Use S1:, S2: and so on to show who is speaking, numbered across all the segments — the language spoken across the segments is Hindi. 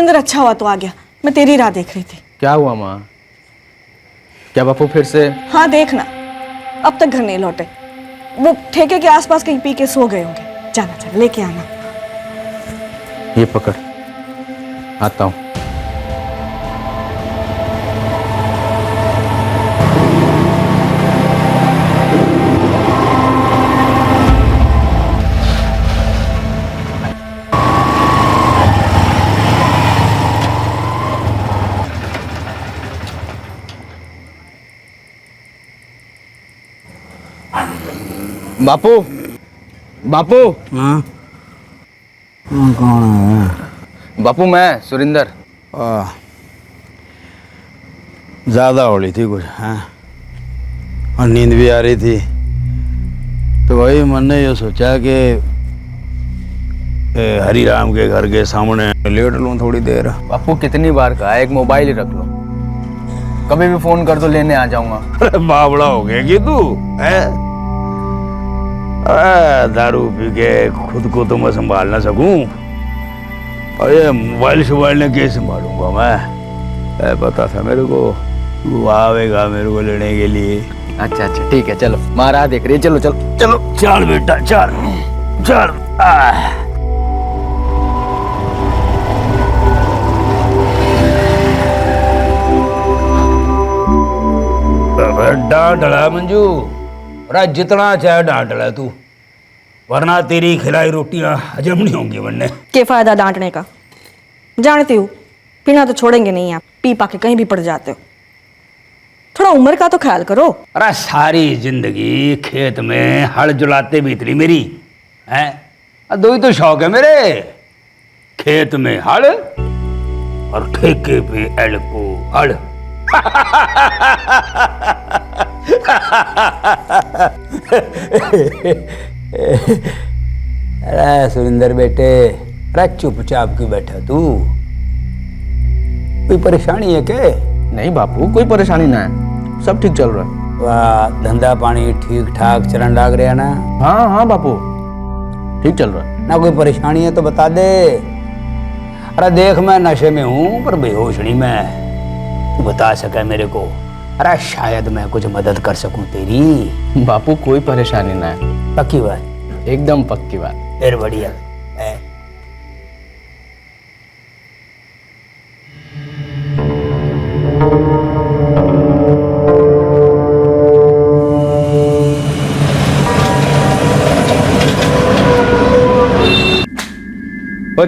S1: सुरेंद्र अच्छा हुआ तो आ गया, मैं तेरी राह देख रही थी।
S2: क्या हुआ माँ? क्या बापू फिर से?
S1: हाँ देखना, अब तक घर नहीं लौटे। वो ठेके के आसपास कहीं पी के सो गए होंगे। जाना जाना लेके आना।
S2: ये पकड़, आता हूँ। बापू, बापू।
S3: हाँ कौन है?
S2: बापू मैं सुरेंद्र।
S3: ज़्यादा हो रही थी कुछ, हाँ, और नींद भी आ रही थी, तो वही मन ने ये सोचा कि हरिराम के घर के सामने लेट लूँ थोड़ी देर।
S2: बापू कितनी बार कहा, एक मोबाइल ही रख लो, कभी भी फोन कर दो, लेने आ जाऊंगा।
S3: अरे बावड़ा हो गया कि तू है? दारू पी के खुद को तो मैं संभाल ना सकूं, और ये मोबाइल शोबाइल ने कैसे संभालूंगा मैं? पता था मेरे को वो आवेगा मेरे को लेने के लिए।
S2: अच्छा अच्छा ठीक है, चलो महाराज देख रही है, चलो चलो चलो।
S3: चल बेटा चल चल। डांट डला मंजू, अरे जितना चाहे डांट डला तू, वरना तेरी खिलाई रोटियां हजम नहीं होंगी बनने।
S1: क्या फायदा डांटने का? जानती हूँ पीना तो छोड़ेंगे नहीं आप, पी पा के कहीं भी पड़ जाते हो। थोड़ा उम्र का तो ख्याल करो।
S3: अरे सारी जिंदगी खेत में हल जुलाते बीतरी मेरी है, दो ही तो शौक है मेरे, खेत में हल और ठेके पे एल को हल। अरे सुरेंद्र बेटे, अरे चुपचाप क्यों बैठा तू? कोई परेशानी है क्या?
S2: नहीं बापू, कोई परेशानी ना है, सब ठीक चल रहा है।
S3: वाह, धंधा पानी ठीक ठाक चलन लाग रहा ना?
S2: हाँ हाँ बापू, ठीक चल रहा है।
S3: ना कोई परेशानी है तो बता दे। अरे देख मैं नशे में हूँ पर बेहोश नहीं मैं, तू बता सके मेरे को, अरे शायद मैं कुछ मदद कर सकूं तेरी।
S2: बापू कोई परेशानी ना है।
S3: पक्की बात?
S2: एकदम पक्की बात।
S3: फिर बढ़िया है।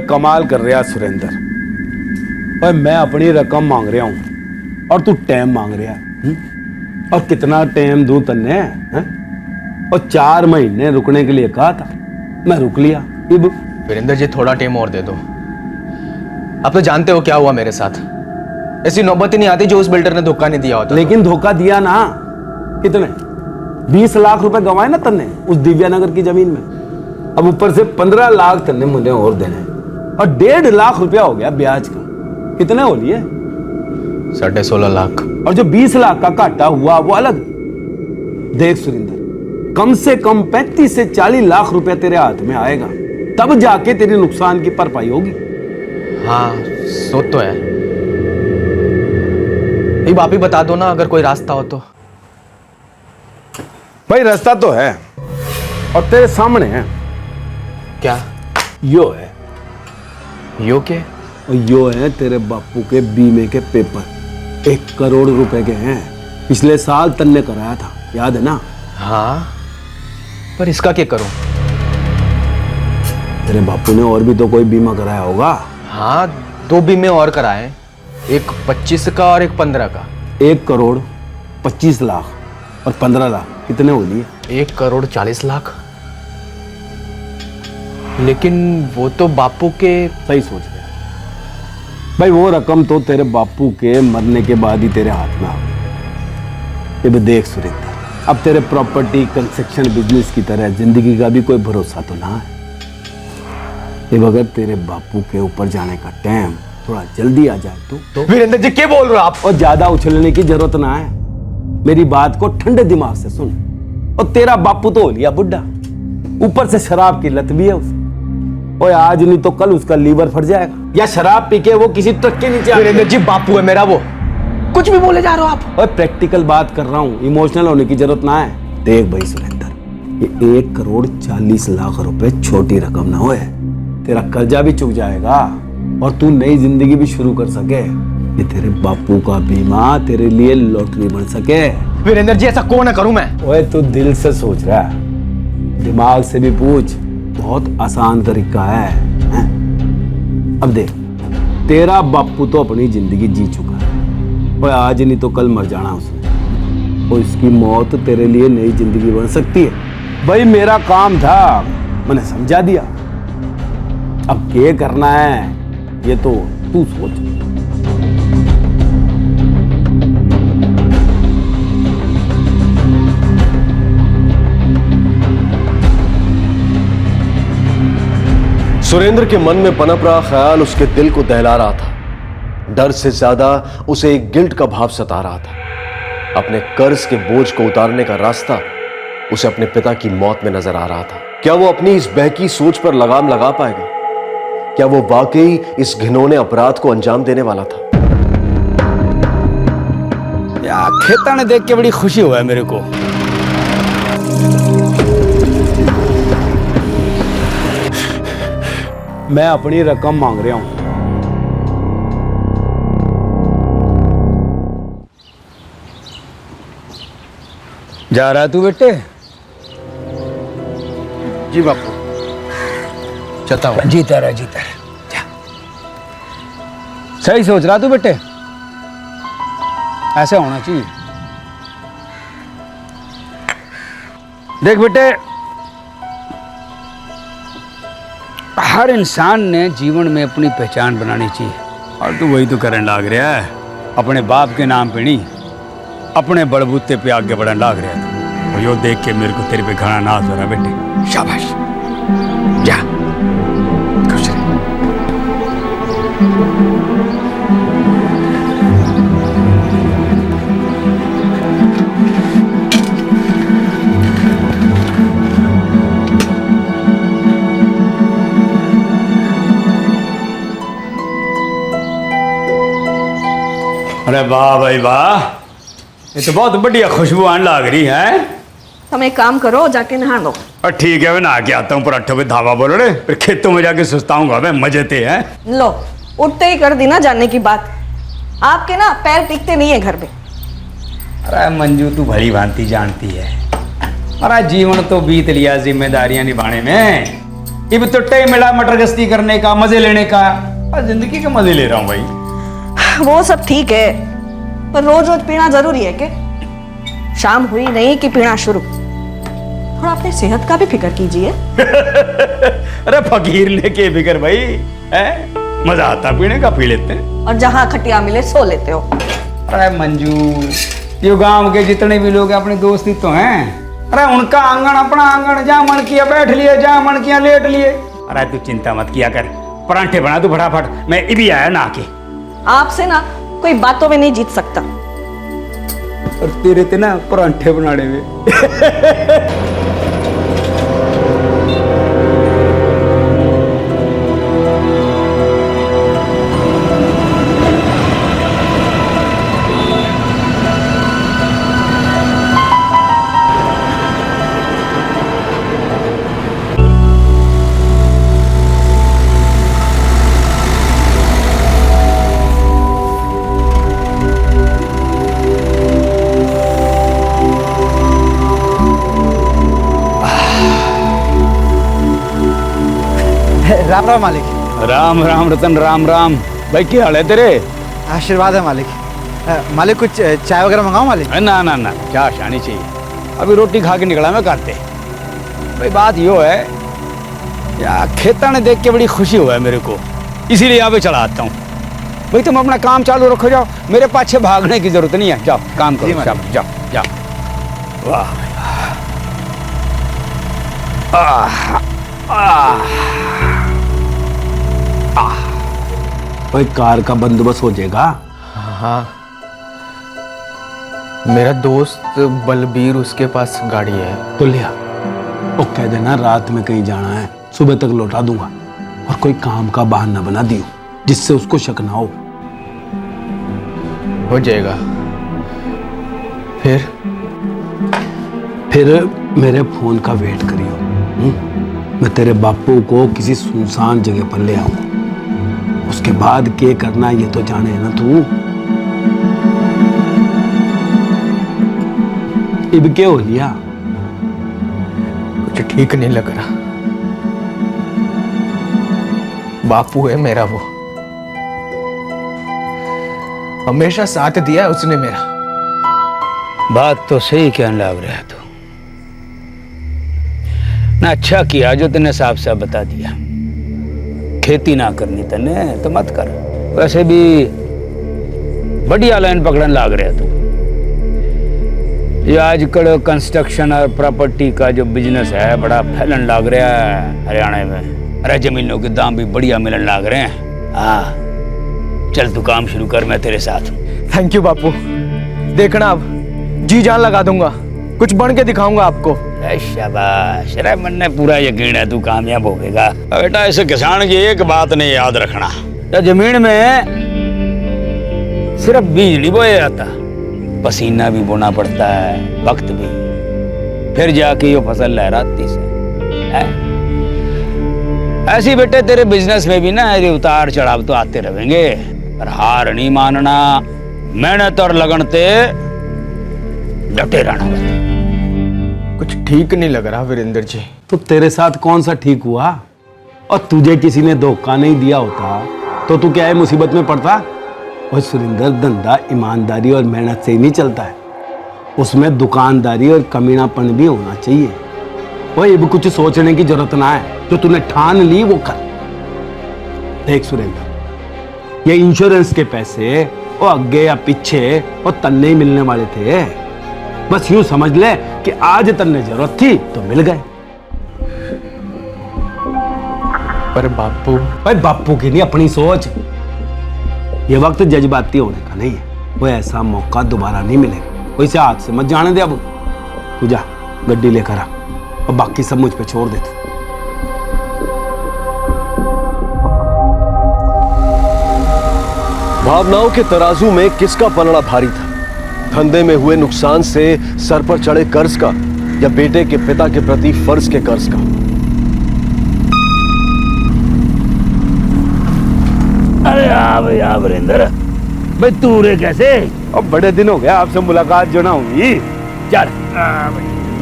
S3: कमाल कर रहा सुरेंद्र, ओए मैं अपनी रकम मांग रहा हूं और तू टाइम मांग रहा है। और कितना टाइम दूं तन्ने? और 4 महीने रुकने के लिए कहा था, मैं रुक लिया। अब
S2: वीरेंद्र जी थोड़ा टाइम और दे दो। आप तो जानते हो क्या हुआ मेरे साथ, ऐसी नौबत ही नहीं आती जो उस बिल्डर ने धोखा नहीं दिया होता।
S3: लेकिन धोखा दिया ना। कितने? 20 लाख रुपए गंवाए ना तन्ने उस दिव्यानगर की जमीन में। अब ऊपर से 15 लाख तन्ने मुझे और देने, और 1.5 लाख रुपया हो गया ब्याज का। कितने हो लिए?
S2: 16.5 लाख।
S3: और जो 20 लाख का घाटा हुआ वो अलग। देख सुरेंद्र, कम से कम 35 से 40 लाख रुपया तेरे हाथ में आएगा, तब जाके तेरे नुकसान की भरपाई होगी।
S2: हाँ सो तो है। अब आप ही बता दो ना अगर कोई रास्ता हो तो।
S3: भाई रास्ता तो है, और तेरे सामने है।
S2: क्या?
S3: यो है।
S2: यो के?
S3: और यो है तेरे बापू के बीमे के पेपर, 1 करोड़ रुपए के हैं। पिछले साल तन्ने कराया था, याद है ना?
S2: हाँ, पर इसका क्या करूं?
S3: तेरे बापू ने और भी तो कोई बीमा कराया होगा।
S2: हाँ 2 बीमे और कराए, एक 25 का और एक 15 का।
S3: 1 करोड़ 25 लाख और 15 लाख कितने हो लिए?
S2: 1 करोड़ 40 लाख। लेकिन वो तो बापू के।
S3: सही सोच रहे भाई, वो रकम तो तेरे बापू के मरने के बाद ही तेरे हाथ में आ गई। ये देख सुरेंद्र, अब तेरे प्रॉपर्टी कंस्ट्रक्शन बिजनेस की तरह जिंदगी का भी कोई भरोसा तो ना है। ये अगर तेरे बापू के ऊपर जाने का टाइम थोड़ा जल्दी आ जाए तो
S2: वीरेंद्र जी क्या बोल रहे हो आप?
S3: और ज्यादा उछलने की जरूरत ना है, मेरी बात को ठंडे दिमाग से सुन। और तेरा बापू तो हो लिया बुढ़ा, ऊपर से शराब की लत भी है उसे। ओए आज नहीं तो कल उसका लीवर फट जाएगा, या शराब पी के वो किसी ट्रक के नीचे
S2: वीरेंद्र जी बापू है मेरा वो, कुछ भी बोले जा रहे हो आप।
S3: ओए प्रैक्टिकल बात कर रहा हूँ, इमोशनल होने की जरूरत ना है। देख भाई सुरेंद्र, ये 1,40,00,000 रुपए छोटी रकम ना होए, तेरा कर्जा भी चुक जाएगा और तू नई जिंदगी भी शुरू कर सके। ये तेरे बापू का बीमा तेरे लिए लॉटरी बन सके।
S2: वीरेंद्र जी ऐसा क्यों ना करूं मैं?
S3: ओए तू दिल से सोच रहा है, दिमाग से भी पूछ, बहुत आसान तरीका है, हैं? अब देख, तेरा बापू तो अपनी जिंदगी जी चुका है, ओए आज नहीं तो कल मर जाना उसने, और इसकी मौत तेरे लिए नई जिंदगी बन सकती है। भाई मेरा काम था, मैंने समझा दिया, अब क्या करना है ये तो तू सोच।
S4: सुरेंद्र के मन में पनप रहा ख्याल उसके दिल को दहला रहा था। डर से ज्यादा उसे एक गिल्ट का भाव सता रहा था। अपने कर्ज के बोझ को उतारने का रास्ता उसे अपने पिता की मौत में नजर आ रहा था। क्या वो अपनी इस बहकी सोच पर लगाम लगा पाएगा? क्या वो वाकई इस घिनौने अपराध को अंजाम देने वाला था?
S3: यार खेता ने देख के बड़ी खुशी हुआ है मेरे को। मैं अपनी रकम मांग रहा हूं। जा रहा तू बेटे?
S2: जी बापू, चलता हूं।
S3: जीता रहा जा। सही सोच रहा तू बेटे, ऐसा होना चाहिए। देख बेटे, हर इंसान ने जीवन में अपनी पहचान बनानी चाहिए, और तू वही तो करने लाग रहा है। अपने बाप के नाम पे नहीं, अपने बड़बूते पे आगे बढ़ने लाग रहा है। और यो देख के मेरे को तेरे पे घना नाज हो रहा बेटे। शाबाश, जा खुश रह। अरे वाह भाई वाह, ये तो बहुत बढ़िया खुशबू आने लग रही है।
S1: तुम एक काम करो, जाके नहा लो।
S3: और ठीक है, मैं नहा के आता हूँ, पराठों पे धावा बोलो रे, फिर खेतों में जाके सुस्ताऊंगा मैं, मजे थे हैं।
S1: लो, उठते ही कर दी ना जानने की बात। आपके ना पैर टिकते नहीं है घर में।
S3: अरे मंजू, तू भली भांति जानती है, अरे जीवन तो बीत लिया जिम्मेदारियां निभाने में। अब तो टाइम मिला मटर गश्ती करने का, मजे लेने का, और जिंदगी के मजे ले रहा हूँ भाई।
S1: वो सब ठीक है, पर रोज रोज पीना जरूरी है के? शाम हुई नहीं कि पीना शुरू। थोड़ा अपनी सेहत का भी फिक्र कीजिए।
S3: अरे फकीर ने के फिक्र भाई, है? मजा आता पीने का, पी लेते हैं।
S1: और जहाँ खटिया मिले सो लेते हो।
S3: अरे मंजू, ये गांव के जितने भी लोग अपने दोस्त ही तो हैं। अरे उनका आंगन अपना आंगन, जहाँ मन किया बैठ लिए, जहाँ मन किया लेट लिए। अरे तू चिंता मत किया कर, परांठे बना तू फटाफट, मैं भी आया ना आके।
S1: आपसे ना कोई बातों में नहीं जीत सकता।
S3: और तेरे ते ना परांठे बनाने में।
S5: राम राम मालिक।
S3: राम राम रतन, राम राम। भाई क्या हाल है तेरे?
S5: आशीर्वाद है मालिक। मालिक कुछ चाय वगैरह मंगाओ मालिक?
S3: ना ना ना, क्या शानी चाहिए, अभी रोटी खा के निकला मैं करते। भाई बात यो है यार, खेता ने देख के बड़ी खुशी हुआ है मेरे को, इसीलिए यहाँ पे चला आता हूँ। भाई तुम अपना काम चालू रखो, जाओ, मेरे पाछे भागने की जरूरत नहीं है। जाओ काम करो, जाओ जाओ जाओ। वाह भाई कार का बंदोबस्त हो जाएगा?
S2: हाँ, मेरा दोस्त बलबीर, उसके पास गाड़ी है।
S3: तो लिया, वो कह देना रात में कहीं जाना है, सुबह तक लौटा दूंगा। और कोई काम का बहाना बना दियो जिससे उसको शक ना
S2: हो जाएगा।
S3: फिर मेरे फोन का वेट करियो। मैं तेरे बापू को किसी सुनसान जगह पर ले आऊंगा। उसके बाद क्या करना ये तो जाने है ना तू। इब क्या हो लिया?
S2: कुछ ठीक नहीं लग रहा। बापू है मेरा, वो हमेशा साथ दिया है उसने मेरा।
S6: बात तो सही कहने लग रहा है तू ना। अच्छा किया जो तूने साफ साफ बता दिया। खेती ना करनी तने तो मत कर। वैसे भी बढ़िया लाइन पकड़न लग रहा तू। ये आजकल कंस्ट्रक्शन और प्रॉपर्टी का जो बिजनेस है बड़ा फैलन लग रहा है हरियाणा में। अरे जमीनों के दाम भी बढ़िया मिलन लग रहे हैं। हाँ चल तू काम शुरू कर, मैं तेरे साथ हूँ।
S2: थैंक यू बापू। देखना अब जी जान लगा दूंगा, कुछ बन के दिखाऊंगा आपको।
S6: शाबाश, अरे मन ने पूरा यकीन है तू कामयाब होगा। बेटा ऐसे किसान की एक बात नहीं याद रखना, तो जमीन में सिर्फ बीज नहीं बोया जाता, पसीना भी बोना पड़ता है, वक्त भी, फिर जाके ये फसल लहराती से है। ऐसे बेटे तेरे बिजनेस में भी ना ये उतार चढ़ाव तो आते रहेंगे, पर हार नहीं मानना, मेहनत और लगन ते डटे रहना।
S2: कुछ ठीक नहीं लग रहा वीरेंद्र जी।
S3: तो तेरे साथ कौन सा ठीक हुआ? और तुझे किसी ने धोखा नहीं दिया होता तो तू क्या है मुसीबत में पड़ता? और सुरेंद्र, धंधा ईमानदारी और मेहनत से ही नहीं चलता है, उसमें दुकानदारी और कमीनापन भी होना चाहिए। वही अब कुछ सोचने की जरूरत ना है, जो तूने ठान ली वो कर। देख सुरेंद्र, ये इंश्योरेंस के पैसे वो आगे या पीछे वो तन्ने ही मिलने वाले थे। बस यूं समझ ले कि आज तन्ने जरूरत थी तो मिल गए।
S2: पर बापू,
S3: भाई बापू की नहीं, अपनी सोच। ये वक्त जज्बाती होने का नहीं है, वो ऐसा मौका दोबारा नहीं मिलेगा। वैसे हाथ से मत जाने दे। अब तू जा गड्डी लेकर आ और बाकी सब मुझ पे छोड़ दे।
S4: भावनाओं के तराजू में किसका पलड़ा भारी था? धंधे में हुए नुकसान से सर पर चढ़े कर्ज का, या बेटे के पिता के प्रति फर्ज के कर्ज का?
S6: अरे भैया वीरेंद्र भाई, तू रे कैसे?
S3: अब बड़े दिन हो गए आपसे मुलाकात जो ना हुई।
S6: चल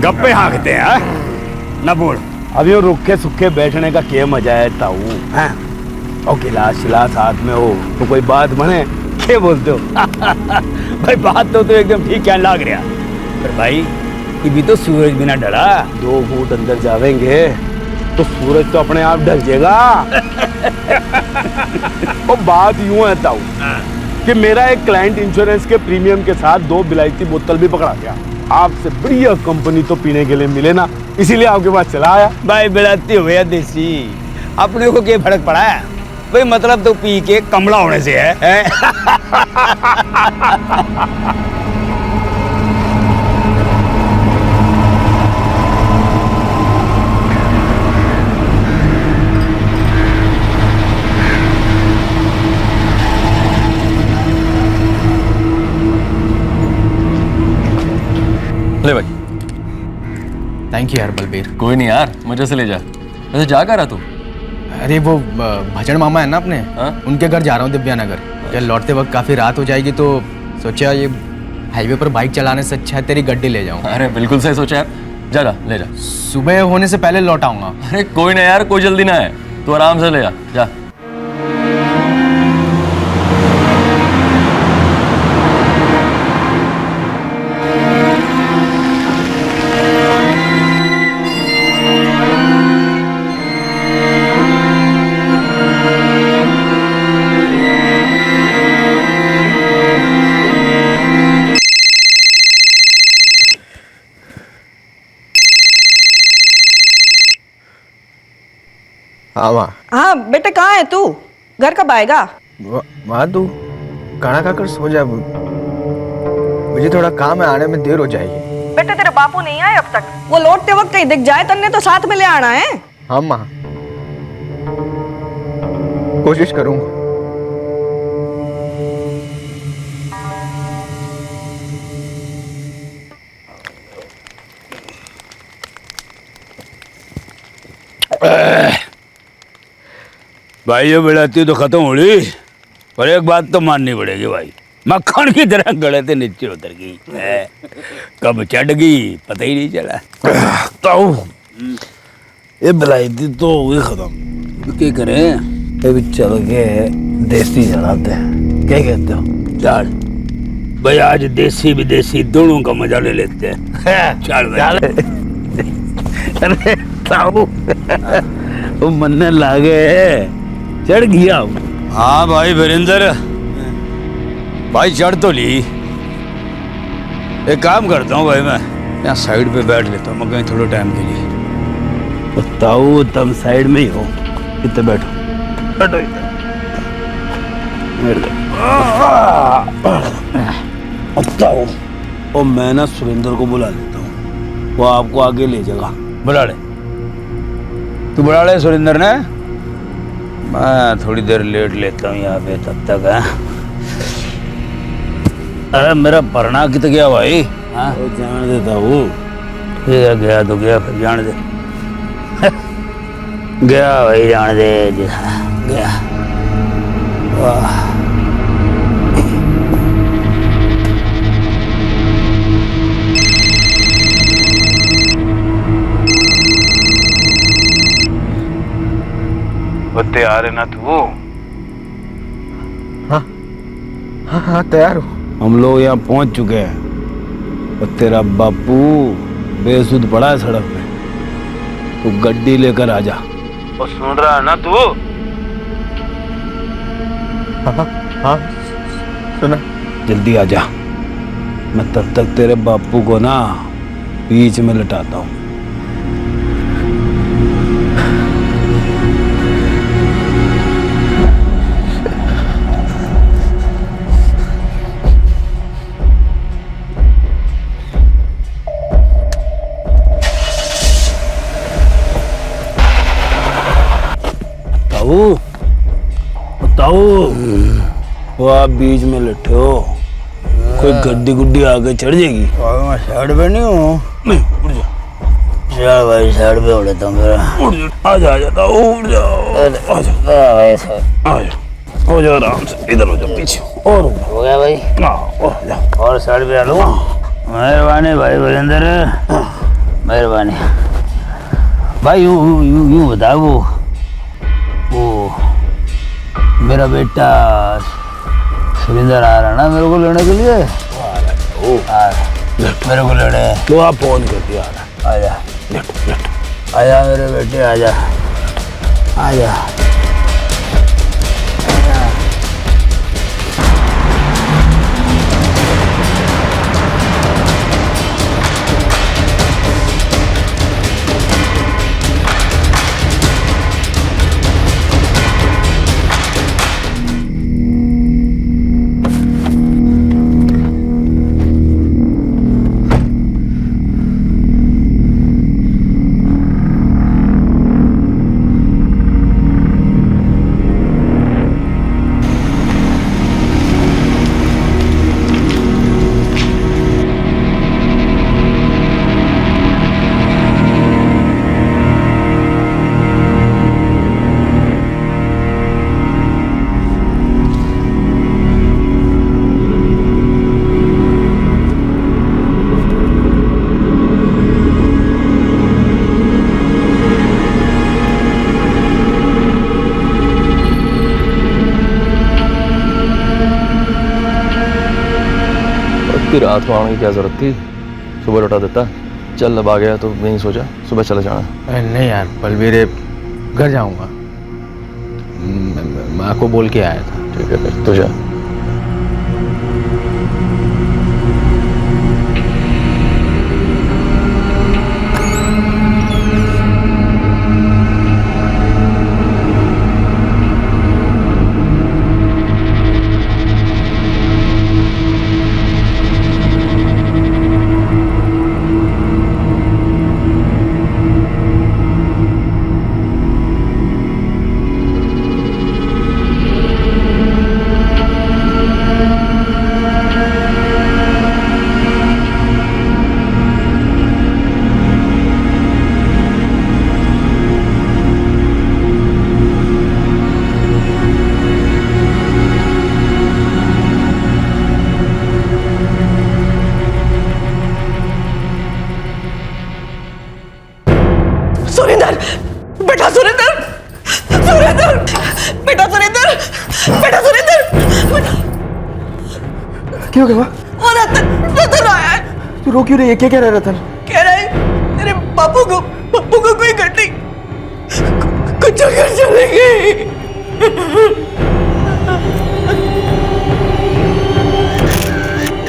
S6: गप्पे हाँकते हैं ना। बोल,
S3: अब यूं रुखे सुखे बैठने का क्या मजा है ताऊ? हैं? और गिलास शिलास हाथ में हो तो कोई बात बने, क्या बोलते हो?
S6: भाई बात तो एकदम ठीक कहने लग रहा, पर भाई अभी तो सूरज भी ना ढला।
S3: 2 फुट अंदर जावेंगे तो सूरज तो अपने आप ढल जाएगा। और बात यूं है ताऊ कि मेरा एक क्लाइंट इंश्योरेंस के प्रीमियम के साथ 2 विलायती बोतल भी पकड़ा गया। आपसे बढ़िया कंपनी तो पीने के लिए मिले ना, इसीलिए आपके पास चला आया।
S6: भाई बिलाती हुए देसी, अपने को क्या फर्क पड़ा है भाई? मतलब तो पी के कमला होने से है?
S7: ले भाई।
S2: थैंक यू यार बलबीर।
S7: कोई नहीं यार, मजे से ले जा। वैसे जा कर रहा तू?
S2: अरे वो भजन मामा है ना अपने,
S7: हाँ?
S2: उनके घर जा रहा हूँ दिव्या नगर। यार लौटते वक्त काफ़ी रात हो जाएगी तो सोचा ये हाईवे पर बाइक चलाने से अच्छा है तेरी गड्डी ले जाऊँ।
S7: अरे बिल्कुल सही सोचा यार, जा जा ले जा।
S2: सुबह होने से पहले लौट आऊँगा।
S7: अरे कोई ना यार, कोई जल्दी ना है, तू आराम से ले जा जा।
S2: हाँ माँ।
S1: हाँ बेटे, कहाँ है तू? घर कब आएगा?
S2: माँ तू खाना खाकर सो जा, मुझे थोड़ा काम है, आने में देर हो जाएगी।
S1: बेटे तेरे बापू नहीं आए अब तक, वो लौटते वक्त कहीं दिख जाए तन्ने तो साथ में ले आना है।
S2: हाँ माँ। कोशिश करूंगा।
S6: भाई ये बेड़ाती तो खत्म हो गई, पर एक बात तो माननी पड़ेगी भाई, मक्खन की तरह गले से नीचे उतर गई है। कब चढ़ गई पता ही नहीं चला।
S3: ताऊ ये बलायती तो हो गई खत्म।
S6: क्या करें?
S3: ये भी चल के देसी चढ़ाते हैं, क्या कहते हो?
S6: चल भाई, आज देसी विदेशी दोनों का मजा ले लेते हैं। चल भाई।
S3: अरे ताऊ वो मन्ने लागे चढ़ गया।
S6: हाँ भाई वीरेंद्र भाई, चढ़ तो ली। एक काम करता हूँ भाई, मैं यहाँ साइड पे बैठ लेता हूँ, मैं कहीं थोड़े टाइम के लिए।
S3: ताऊ तुम साइड में ही हो, इतने बैठो बैठो इधर। ताऊ और मैं ना सुरेंद्र को बुला लेता हूँ, वो आपको आगे ले जाएगा।
S6: बुला ले, तू बुला ले सुरेंद्र ने, मैं थोड़ी देर लेट लेता हूँ यहाँ पे तब तक है। अरे मेरा पढ़ना कित गया भाई? हाँ
S3: वो जान देता हूँ।
S6: ठीक है, गया तो गया, फिर जान दे। गया भाई, जान दे, गया। वाह तैयार है ना तू?
S2: हाँ तैयार हो।
S3: हम लोग यहाँ पहुँच चुके हैं और तेरा बापू बेसुध पड़ा है सड़क पे, तू गड्डी लेकर आ जा। और सुन रहा है ना तू?
S2: हाँ सुना।
S3: जल्दी आ जा, मैं तब तक तेरे बापू को ना बीच में लटाता हूँ। ताऊ वो आप बीच में लेटे हो, कोई गड्डी गुड्डी आगे चढ़ जाएगी।
S6: मैं साइड पे नहीं हूँ।
S3: नहीं उड़ जा।
S6: चल भाई साइड पे उड़ लेता हूँ फिर।
S3: उड़ जा, आ जा आ जा ताऊ, उड़ जाओ। आ जा
S6: भाई
S3: आ जा, हो जा आराम से, इधर हो जा पीछे। और
S6: हो गया भाई,
S3: और जा।
S6: और साइड पे आ लो। मेहरबानी भाई वीरेंद्र, मेहरबानी भाई। यूं बता, वो मेरा बेटा सुरेंद्र आ रहा ना मेरे को लेने के लिए? मेरे को लेने
S3: तो आप फोन कर दिया।
S6: आजा
S3: लेट
S6: आजा मेरे बेटे, आजा आजा।
S7: रात को आने की क्या जरूरत थी, सुबह लौटा देता। चल अब आ गया तो नहीं सोचा सुबह चला जाना।
S2: नहीं यार बलवीर, घर जाऊंगा, माँ को बोल के आया था।
S7: ठीक है फिर तो जा।
S1: सुरेंद्र, बेटा सुरेंद्र, सुरेंद्र, बेटा सुरेंद्र, बेटा सुरेंद्र, बेटा।
S2: क्या हो गया?
S1: वो रतन आया है।
S2: तू रो क्यों रही है? क्या कह रहा है रतन?
S1: कह रहा है तेरे बापू को कोई घटनी कुछ कर चले गई।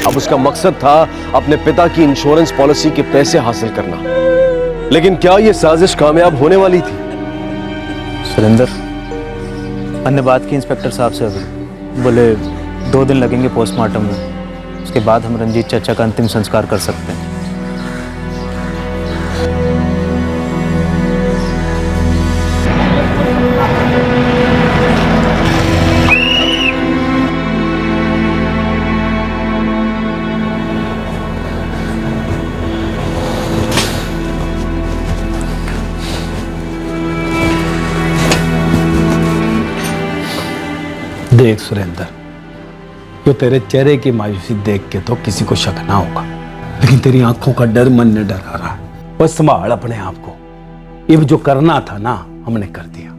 S4: अब उसका मकसद था अपने पिता की इंश्योरेंस पॉलिसी के पैसे हासिल करना, लेकिन क्या यह साजिश कामयाब होने वाली थी?
S5: सुरेंद्र, हमने बात की इंस्पेक्टर साहब से, अभी बोले 2 दिन लगेंगे पोस्टमार्टम में, उसके बाद हम रंजीत चाचा का अंतिम संस्कार कर सकते हैं।
S3: देख सुरेंद्र, जो तेरे चेहरे की मायूसी देख के तो किसी को शक ना होगा, लेकिन तेरी आंखों का डर मन ने डरा रहा है। बस संभाल अपने आप को। ये जो करना था ना, हमने कर दिया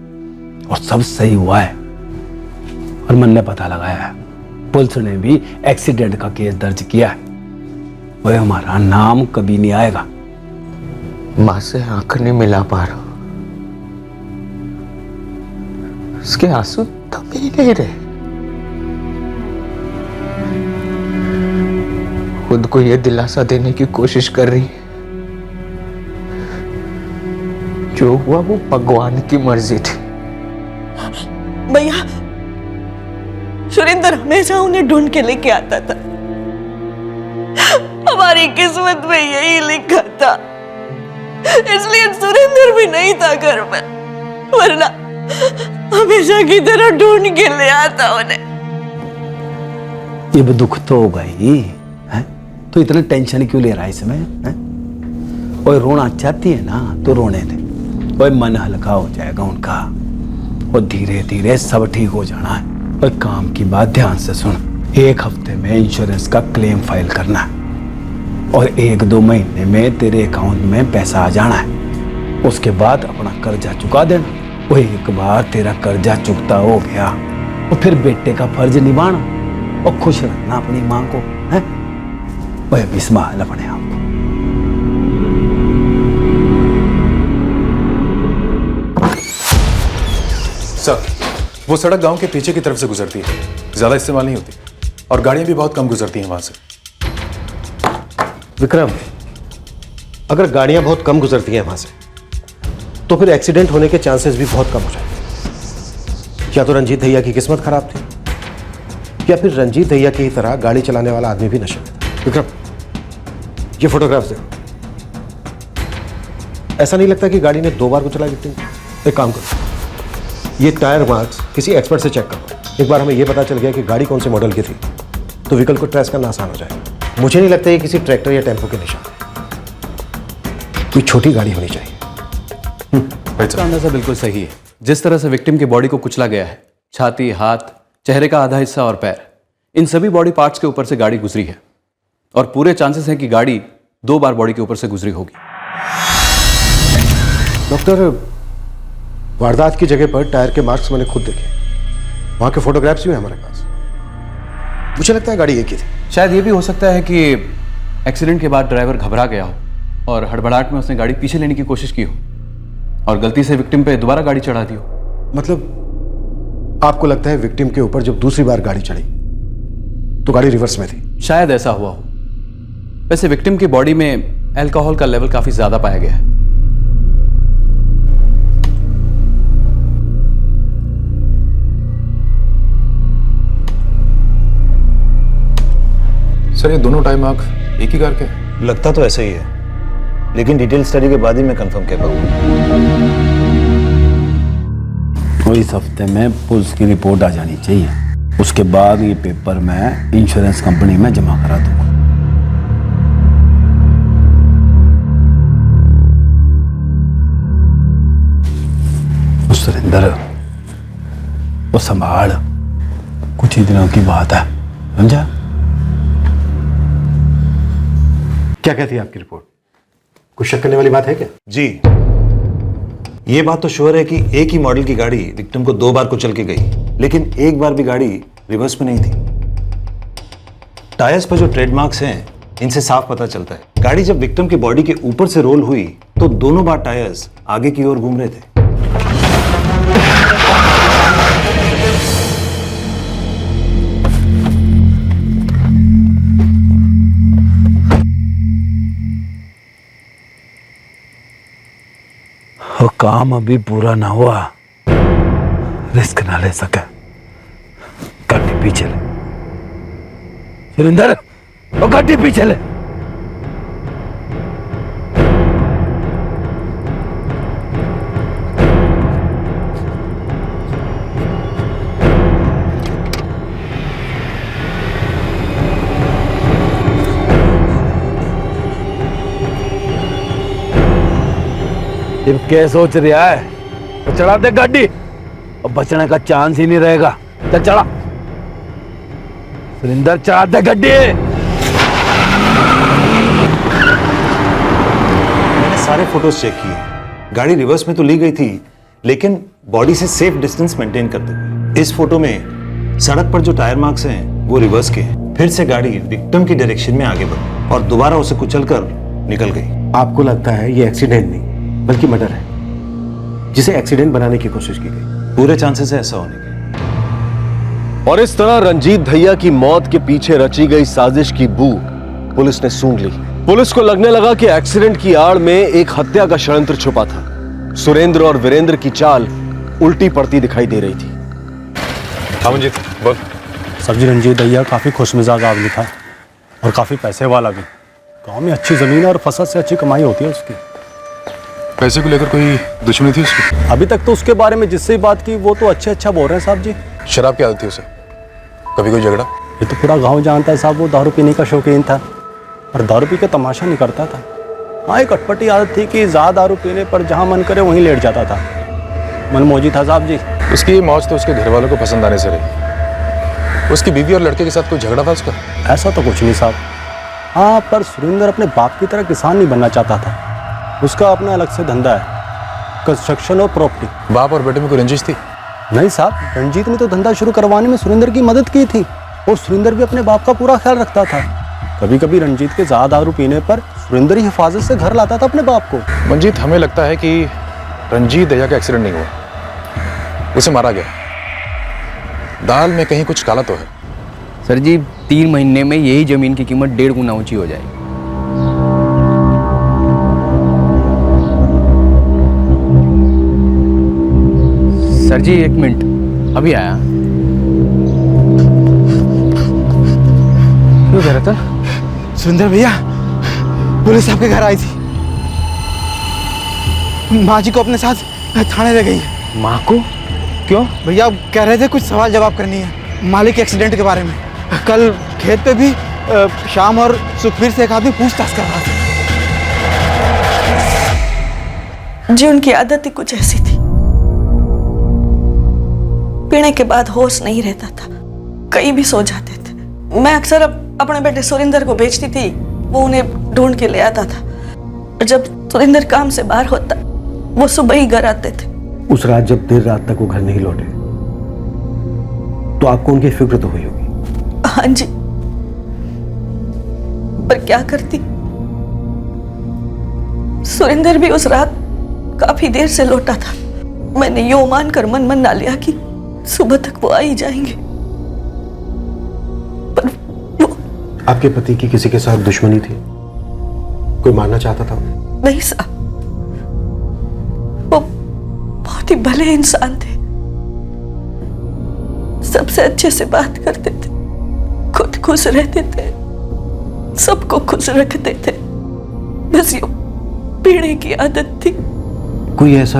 S3: और सब सही हुआ है। और मन ने पता लगाया है, पुलिस ने भी एक्सीडेंट का केस दर्ज किया है। वह हमारा नाम कभी नहीं आएगा।
S2: माँ से आंख नहीं मिला पा रहा, उसके आंसू थम ही नहीं रहे। खुद को यह दिलासा देने की कोशिश कर रही है, जो हुआ वो भगवान की मर्जी थी।
S1: भैया, सुरेंद्र हमेशा उन्हें ढूंढ के लेके आता था। हमारी किस्मत में यही लिखा था, इसलिए सुरेंद्र भी नहीं था घर में, वरना हमेशा की तरह ढूंढ के ले आता उन्हें।
S3: ये भी दुख तो होगा ही है, तो इतना टेंशन क्यों ले रहा है इसमें? और रोना चाहती है ना तो रोने दे, और मन हल्का हो जाएगा उनका, और धीरे धीरे सब ठीक हो जाना है। और काम की बात ध्यान से सुन, 1 हफ्ते में इंश्योरेंस का क्लेम फाइल करना है, और 1-2 महीने में तेरे अकाउंट में पैसा आ जाना है। उसके बाद अपना कर्जा चुका देना। वो एक बार तेरा कर्जा चुकता हो गया, और फिर बेटे का फर्ज निभाना और खुश रखना अपनी माँ को, है? वह भी संभाल अपने आप को।
S8: सर, वो सड़क गांव के पीछे की तरफ से गुजरती है, ज्यादा इस्तेमाल नहीं होती, और गाड़ियां भी बहुत कम गुजरती हैं वहां से।
S9: विक्रम, अगर गाड़ियां बहुत कम गुजरती हैं वहां से, तो फिर एक्सीडेंट होने के चांसेस भी बहुत कम हो जाएंगे। या तो रंजीत भैया की किस्मत खराब थी, या फिर रंजीत भैया की तरह गाड़ी चलाने वाला आदमी भी नशे में था। विक्रम, ये फोटोग्राफ्स देखो। ऐसा नहीं लगता कि गाड़ी ने 2 बार को चलाई विक्टिम? एक काम करो, ये टायर मार्क्स किसी एक्सपर्ट से चेक करो। एक बार हमें यह पता चल गया कि गाड़ी कौन से मॉडल की थी, तो व्हीकल को ट्रेस करना आसान हो जाएगा। मुझे नहीं लगता ये किसी ट्रैक्टर या टेम्पो के निशान है। कोई छोटी गाड़ी होनी चाहिए।
S10: इसका अंदाजा बिल्कुल सही है। जिस तरह से विक्टिम की बॉडी को कुचला गया है, छाती, हाथ, चेहरे का आधा हिस्सा और पैर, इन सभी बॉडी पार्ट्स के ऊपर से गाड़ी गुजरी है, और पूरे चांसेस हैं कि गाड़ी 2 बार बॉडी के ऊपर से गुजरी होगी।
S9: डॉक्टर, वारदात की जगह पर टायर के मार्क्स मैंने खुद देखे, वहां के फोटोग्राफ्स भी हैं हमारे पास। मुझे लगता है गाड़ी एक ही थी।
S10: शायद ये भी हो सकता है कि एक्सीडेंट के बाद ड्राइवर घबरा गया हो और हड़बड़ाहट में उसने गाड़ी पीछे लेने की कोशिश की हो और गलती से विक्टिम पे दोबारा गाड़ी चढ़ा दी हो।
S9: मतलब आपको लगता है विक्टिम के ऊपर जब दूसरी बार गाड़ी चढ़ी तो गाड़ी रिवर्स में थी?
S10: शायद ऐसा हुआ हो। वैसे विक्टिम की बॉडी में अल्कोहल का लेवल काफी ज्यादा पाया गया है।
S8: सर, ये दोनों टाइम आंख एक ही कार के हैं?
S9: लगता तो ऐसा ही है, लेकिन डिटेल स्टडी के बाद ही मैं कंफर्म कर पाऊंगा।
S3: तो इस हफ्ते में पुलिस की रिपोर्ट आ जानी चाहिए, उसके बाद ये पेपर मैं इंश्योरेंस कंपनी में जमा करा दूंगा। सुरेंद्र, वो संभाल, कुछ ही दिनों की बात है, समझा?
S9: क्या कहती है आपकी रिपोर्ट? कुछ शक करने वाली बात है क्या?
S8: जी,
S9: ये बात तो श्योर है कि एक ही मॉडल की गाड़ी विक्टिम को 2 बार कुचल के गई, लेकिन एक बार भी गाड़ी रिवर्स में नहीं थी। टायर्स पर जो ट्रेडमार्क्स हैं, इनसे साफ पता चलता है गाड़ी जब विक्टिम की बॉडी के ऊपर से रोल हुई तो दोनों बार टायर्स आगे की ओर घूम रहे थे।
S3: वो काम अभी पूरा ना हुआ, रिस्क ना ले सका। गाड़ी पीछे ले सुरेंद्र, वो गाड़ी पीछे ले। क्या सोच रहा है? तो चढ़ा दे गाड़ी, अब बचने का चांस ही नहीं रहेगा। चल चढ़ा सुरेंद्र, चढ़ा दे गाड़ी।
S9: मैंने सारे फोटोज चेक किए, गाड़ी रिवर्स में तो ली गई थी, लेकिन बॉडी से सेफ डिस्टेंस मेंटेन करते हुए। इस फोटो में सड़क पर जो टायर मार्क्स हैं वो रिवर्स के हैं। फिर से गाड़ी विक्टिम की डायरेक्शन में आगे बढ़ी और दोबारा उसे कुचलकर निकल गई। आपको लगता है ये एक्सीडेंट नहीं बल्कि मर्डर है, जिसे एक्सीडेंट बनाने की कोशिश की गई। पूरे चांसेस है ऐसा होने के।
S4: और इस तरह रंजीत दहिया की मौत के पीछे रची गई साजिश की बू पुलिस ने सूंघ ली। पुलिस को लगने लगा कि एक्सीडेंट की आड़ में एक हत्या का षड्यंत्र छुपा था। सुरेंद्र और वीरेंद्र की चाल उल्टी पड़ती दिखाई दे रही थी।
S8: हाँ मंजीत बोल।
S5: सब्जी रंजीत दहिया काफ़ी खुशमिजाज आदमी था और काफ़ी पैसे वाला भी। गांव में अच्छी ज़मीन और फसल से अच्छी कमाई होती है उसकी।
S8: पैसे को लेकर कोई दुश्मनी थी उसकी?
S5: अभी तक तो उसके बारे में जिससे बात की वो तो अच्छा बोल रहे हैं साहब जी।
S8: शराब की आदत थी उसे? कभी कोई झगड़ा?
S5: ये तो पूरा गांव जानता है साहब, वो दारू पीने का शौकीन था और दारू पी के तमाशा नहीं करता था। हाँ, एक अटपटी आदत थी कि ज़्यादा दारू पीने पर जहाँ मन करे वहीं लेट जाता था। मनमोजी था साहब जी।
S8: उसकी ये मौज तो उसके घर वालों को पसंद आने से रही। उसकी बीवी और लड़के के साथ कोई झगड़ा था उसका?
S5: ऐसा तो कुछ नहीं साहब। हाँ, पर सुरेंद्र अपने बाप की तरह किसान नहीं बनना चाहता था। उसका अपना अलग से धंधा है, कंस्ट्रक्शन और प्रॉपर्टी।
S8: बाप और बेटे में कोई रंजिश थी?
S5: नहीं साहब, रंजीत ने तो धंधा शुरू करवाने में सुरेंद्र की मदद की थी और सुरेंद्र भी अपने बाप का पूरा ख्याल रखता था। कभी कभी रंजीत के ज़्यादा दारू पीने पर सुरेंद्र ही हिफाजत से घर लाता था अपने बाप को।
S8: मंजीत, हमें लगता है कि रंजीत दहिया का एक्सीडेंट नहीं हुआ, उसे मारा गया। दाल में कहीं कुछ काला तो है।
S2: सर जी, 3 महीने में यही जमीन की कीमत 1.5 गुना ऊंची हो जाएगी। सर जी 1 मिनट, अभी आया। क्यों कह रहे थे?
S11: सुरेंद्र भैया, पुलिस आपके घर आई थी, माँ जी को अपने साथ थाने ले गई है।
S2: माँ को? क्यों?
S11: भैया कह रहे थे कुछ सवाल जवाब करनी है मालिक के एक्सीडेंट के बारे में। कल खेत पे भी शाम और सुखबीर से एक आदमी पूछताछ कर रहा था।
S1: जी उनकी आदत ही कुछ ऐसी थी, पीने के बाद होश नहीं रहता था, कहीं भी सो जाते थे। मैं अक्सर अपने बेटे सुरेंद्र को भेजती थी, वो उन्हें ढूंढ के ले आता था। जब सुरेंद्र काम से बाहर होता, वो सुबह ही घर आते थे।
S9: उस रात जब देर रात तक वो घर नहीं लौटे तो आपको उनकी फिक्र तो हुई होगी?
S1: हाँ जी, पर क्या करती, सुरेंद्र भी उस रात काफी देर से लौटा था। मैंने यो मानकर मन मना लिया कि सुबह तक वो आ ही जाएंगे, पर वो...
S9: आपके पति की किसी के साथ दुश्मनी थी? कोई मारना चाहता था?
S1: नहीं साहब, वो बहुत ही भले इंसान थे, सबसे अच्छे से बात करते थे, खुद खुश रहते थे, सबको खुश रखते थे। बस यो पीने की आदत थी।
S9: कोई ऐसा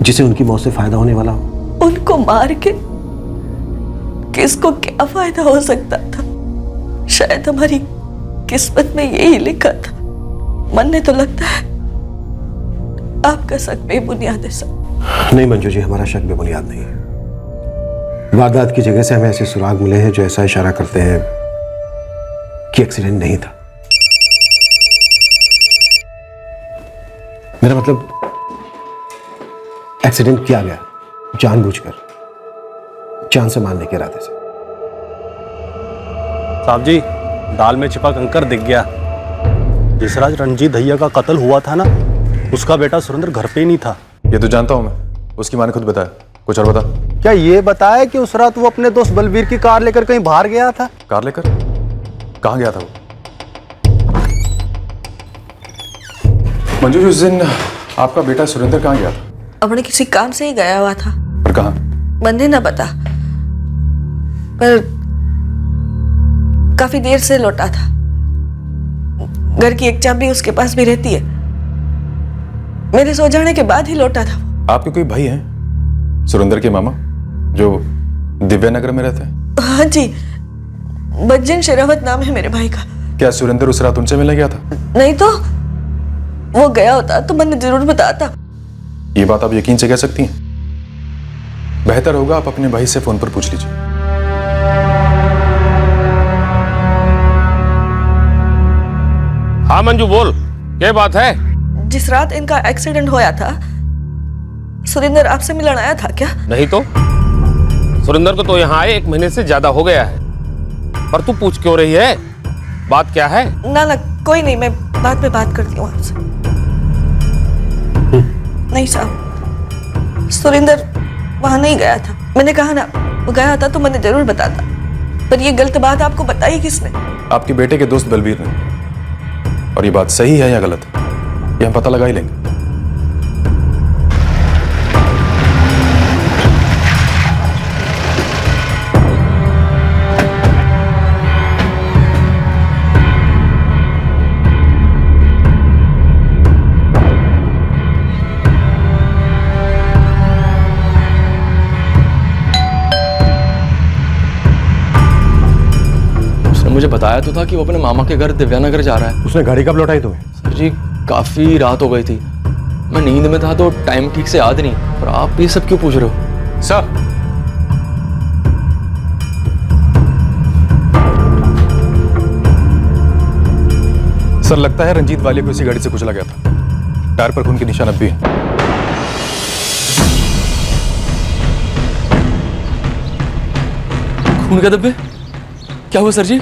S9: जिसे उनकी मौत से फायदा होने वाला हो?
S1: उनको मार के किसको क्या फायदा हो सकता था? शायद हमारी किस्मत में यही लिखा था। मन ने तो लगता है आपका शक बेबुनियाद है सब।
S9: नहीं मंजू जी, हमारा शक बेबुनियाद नहीं है। वारदात की जगह से हमें ऐसे सुराग मिले हैं जो ऐसा इशारा करते हैं कि एक्सीडेंट नहीं था। मेरा मतलब एक्सीडेंट किया गया जानबूझकर, जान से मारने के इरादे से।
S5: साहब जी, दाल में छिपा कंकर दिख गया। जिस रात रंजीत भैया का कत्ल हुआ था ना, उसका बेटा सुरेंद्र घर पे ही नहीं था।
S8: ये तो जानता हूं मैं, उसकी माँ ने खुद बताया। कुछ और बता।
S5: क्या ये बताया कि उस रात वो अपने दोस्त बलबीर की कार लेकर कहीं बाहर गया था?
S8: कार लेकर? कहाँ गया था वो? मंजू जी, उस दिन आपका बेटा सुरेंद्र कहाँ गया था?
S1: अपने किसी काम से ही गया हुआ था।
S8: और कहाँ?
S1: बंदे ना पता, पर काफी देर से लौटा था। घर की एक चाबी उसके पास भी रहती है। मेरे सो जाने के बाद ही लौटा था।
S8: आपके कोई भाई हैं सुरेंद्र के मामा जो दिव्यानगर में रहते हैं?
S1: हाँ जी, बज्जन शेरावत नाम है मेरे भाई का।
S8: क्या सुरेंद्र उस रात उनसे मिलने गया था?
S1: नहीं तो वो गया होता तो मैंने जरूर बताता।
S8: ये बात आप यकीन से कह सकती हैं? बेहतर होगा आप अपने भाई से फोन पर पूछ लीजिए।
S12: हाँ मंजू, बोल, क्या बात है?
S1: जिस रात इनका एक्सीडेंट होया था, सुरेंद्र आपसे मिलने आया था क्या?
S12: नहीं तो सुरेंद्र को तो यहाँ आए 1 महीने से ज्यादा हो गया है, पर तू पूछ क्यों रही है? बात क्या है?
S1: ना ना कोई नहीं, मैं बाद में बात करती हूँ आपसे। नहीं साहब, सुरेंद्र वहां नहीं गया था। मैंने कहा ना, वो गया था तो मैंने जरूर बताता। पर ये गलत बात आपको बताई किसने?
S8: आपके बेटे के दोस्त बलबीर ने। और ये बात सही है या गलत, ये हम पता लगा ही लेंगे।
S7: मुझे बताया तो था कि वो अपने मामा के घर दिव्यानगर जा रहा है।
S9: उसने गाड़ी कब लौटाई तुम्हें?
S7: सर जी, काफी रात हो गई थी, मैं नींद में था तो टाइम ठीक से याद नहीं। पर आप ये सब क्यों पूछ रहे हो?
S8: सर, सर लगता है रंजीत वाले को इसी गाड़ी से कुचला गया था। टायर पर खून के निशान अब भी हैं।
S7: खून के धब्बे? क्या हुआ सर जी?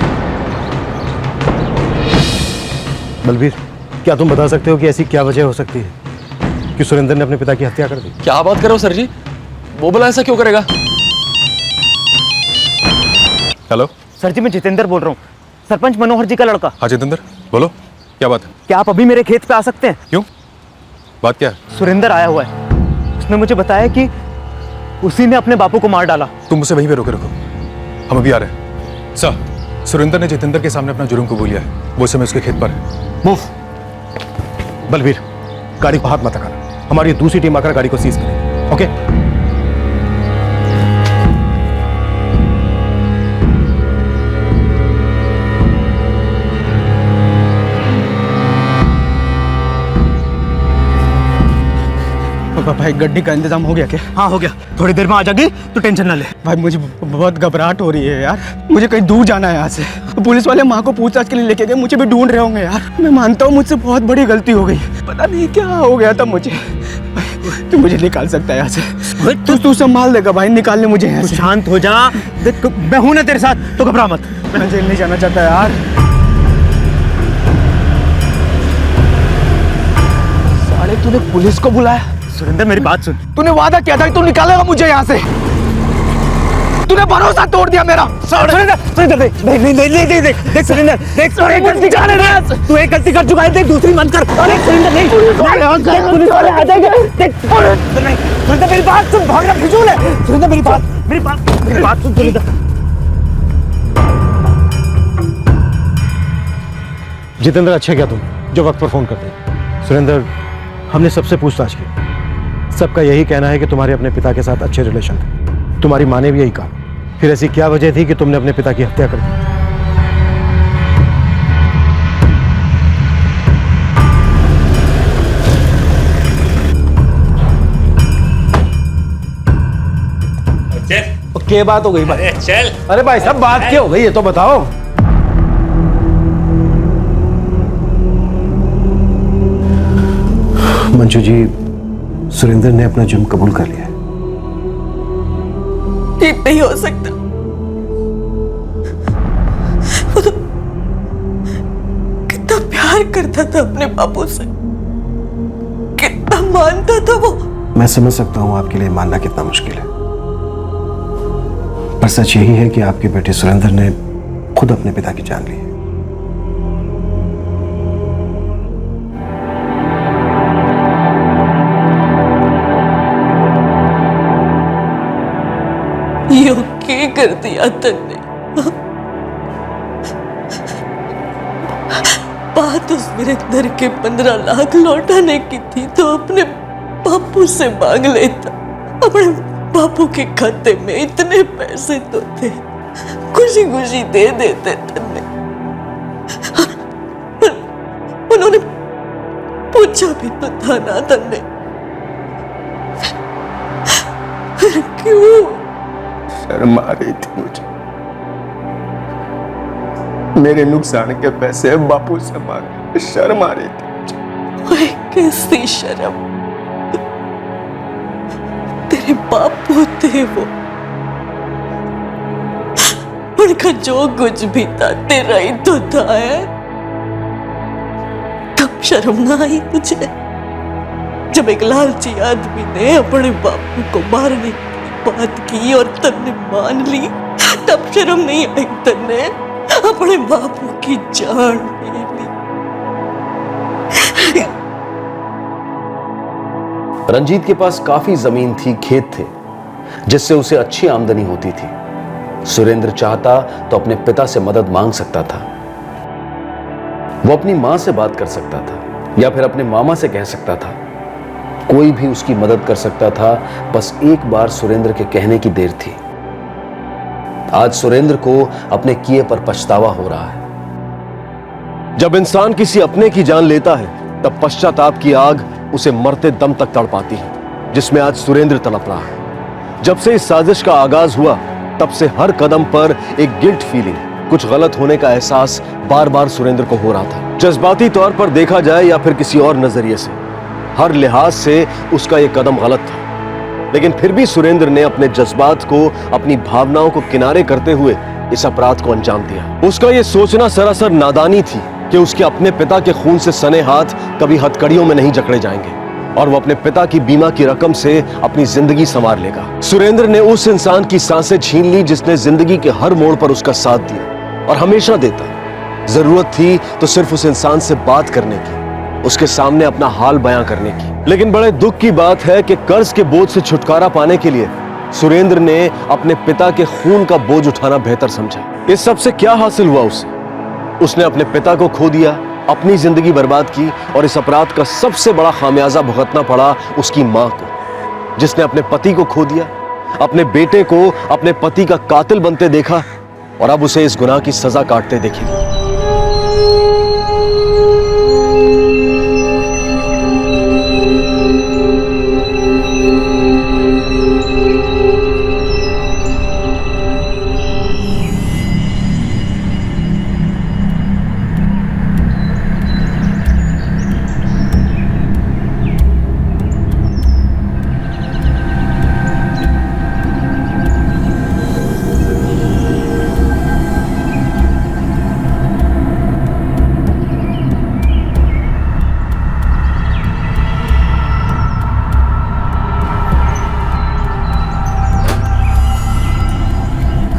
S9: बलबीर, क्या तुम बता सकते हो कि ऐसी क्या वजह हो सकती है कि सुरेंद्र ने अपने पिता की हत्या कर दी?
S7: क्या बात कर रहे हो सर जी? वो भला ऐसा क्यों करेगा?
S8: हेलो
S11: सर जी, मैं जितेंद्र बोल रहा हूँ, सरपंच मनोहर जी का लड़का।
S8: हाँ जितेंद्र, बोलो, क्या बात है?
S11: क्या आप अभी मेरे खेत पे आ सकते हैं?
S8: क्यों, बात क्या है?
S11: सुरेंद्र आया हुआ है, उसने मुझे बताया कि उसी ने अपने बापू को मार डाला।
S8: तुम उसे वहीं पे रोके रखो, हम अभी आ रहे हैं। सर, सुरेंद्र ने जितेंद्र के सामने अपना जुर्म कबूल लिया है। वो समय उसके खेत पर है।
S9: मूव। बलबीर, गाड़ी को हाथ मत लगाना, हमारी दूसरी टीम आकर गाड़ी को सीज करेगी। ओके?
S11: भाई, गड्डी का इंतजाम हो गया क्या? हाँ हो गया, थोड़ी देर में आ जाएगी, तो टेंशन ना ले। भाई मुझे बहुत घबराहट हो रही है यार, मुझे कहीं दूर जाना है यहाँ से। पुलिस वाले माँ को पूछताछ के लिए लेके गए, मुझे भी ढूंढ रहे होंगे यार। मैं मानता हूँ मुझसे बहुत बड़ी गलती हो गई, पता नहीं क्या हो गया था मुझे। तू मुझे निकाल सकता है यहाँ से? तू संभाल देगा भाई, निकाल ले मुझे यहाँ से। शांत हो जा, देख मैं हूं ना तेरे साथ, तो घबरा मत। मैं जेल नहीं जाना चाहता यार। साले, तूने पुलिस को बुलाया? सुरेंद्र मेरी बात सुन, तूने वादा किया था कि तू निकालेगा मुझे यहाँ से। तूने भरोसा तोड़ दिया मेरा। सुरेंद्र, सुरेंद्र देख, नहीं नहीं नहीं देख, देख सुरेंद्र, देख, एक गलती कर रहा, तू एक गलती कर चुका है, देख दूसरी मत कर। अरे सुरेंद्र नहीं, पुलिस वाले आ जाएंगे। देख सुरेंद्र, मेरी बात सुन, भागना फिजूल है। सुरेंद्र मेरी बात सुन सुरेंद्र।
S9: जितेंद्र, अच्छा क्या तुम जो वक्त पर फोन करते? सुरेंद्र, हमने सबसे पूछताछ की, सबका यही कहना है कि तुम्हारे अपने पिता के साथ अच्छे रिलेशन थे। तुम्हारी माँ ने भी यही कहा। फिर ऐसी क्या वजह थी कि तुमने अपने पिता की हत्या कर दी?
S3: क्या बात हो गई भाई?
S12: चल।
S3: अरे भाई साहब, बात क्या हो गई ये तो बताओ।
S9: मंजू जी, सुरेंद्र ने अपना जुर्म कबूल कर लिया है।
S1: ये नहीं हो सकता। वो तो कितना प्यार करता था अपने बापू से, कितना मानता था वो।
S9: मैं समझ सकता हूं आपके लिए मानना कितना मुश्किल है, पर सच यही है कि आपके बेटे सुरेंद्र ने खुद अपने पिता की जान ली है।
S1: यो क्या कर दिया तन्ने? बात उस वीरेंद्र के 15 लाख लौटाने की थी तो अपने बापू से मांग लेता। अपने बापू के खाते में इतने पैसे तो थे, खुशी खुशी दे देते तन्ने। उन्होंने पूछा भी तो था ना तन्ने, फिर क्यों?
S11: शर्म आ रही थी मुझे। मेरे नुकसान के पैसे बापू से मांगे, शर्म आ रही थी।
S1: ओए कैसी शर्म? तेरे बापू थे वो, उनका जो कुछ भी था तेरा ही तो था। है तब शर्म ना आई तुझे जब एक लालची आदमी ने अपने बापू को मारने की बात की और तन्ने मान ली? तब शर्म नहीं आई तन्ने अपने बापू की जान ले ली?
S4: रंजीत के पास काफी जमीन थी, खेत थे, जिससे उसे अच्छी आमदनी होती थी। सुरेंद्र चाहता तो अपने पिता से मदद मांग सकता था, वो अपनी मां से बात कर सकता था या फिर अपने मामा से कह सकता था। कोई भी उसकी मदद कर सकता था, बस एक बार सुरेंद्र के कहने की देर थी। आज सुरेंद्र को अपने किए पर पछतावा हो रहा है। जब इंसान किसी अपने की जान लेता है तब पश्चाताप की आग उसे मरते दम तक तड़पाती है, जिसमें आज सुरेंद्र तड़प रहा है। जब से इस साजिश का आगाज हुआ तब से हर कदम पर एक गिल्ट फीलिंग, कुछ गलत होने का एहसास बार बार सुरेंद्र को हो रहा था। जज्बाती तौर पर देखा जाए या फिर किसी और नजरिए से, हर लिहाज से उसका यह कदम गलत था। लेकिन फिर भी सुरेंद्र ने अपने जज्बात को, अपनी भावनाओं को किनारे करते हुए इस अपराध को अंजाम दिया। उसका यह सोचना सरासर नादानी थी कि उसके अपने पिता के खून से सने हाथ कभी हथकड़ियों में नहीं जकड़े जाएंगे और वो अपने पिता की बीमा की रकम से अपनी जिंदगी संवार लेगा। सुरेंद्र ने उस इंसान की सांसें छीन ली जिसने जिंदगी के हर मोड़ पर उसका साथ दिया और हमेशा देता। जरूरत थी तो सिर्फ उस इंसान से बात करने की, उसके सामने अपना हाल बयां करने की। लेकिन बड़े दुख की बात है कि कर्ज के बोझ से छुटकारा पाने के लिए सुरेंद्र ने अपने पिता के खून का बोझ उठाना बेहतर समझा। इस सब से क्या हासिल हुआ उसे? उसने अपने पिता को खो दिया, अपनी जिंदगी बर्बाद की और इस अपराध का सबसे बड़ा खामियाजा भुगतना पड़ा उसकी मां को, जिसने अपने पति को खो दिया, अपने बेटे को अपने पति का कातिल बनते देखा और अब उसे इस गुनाह की सजा काटते देखेगी।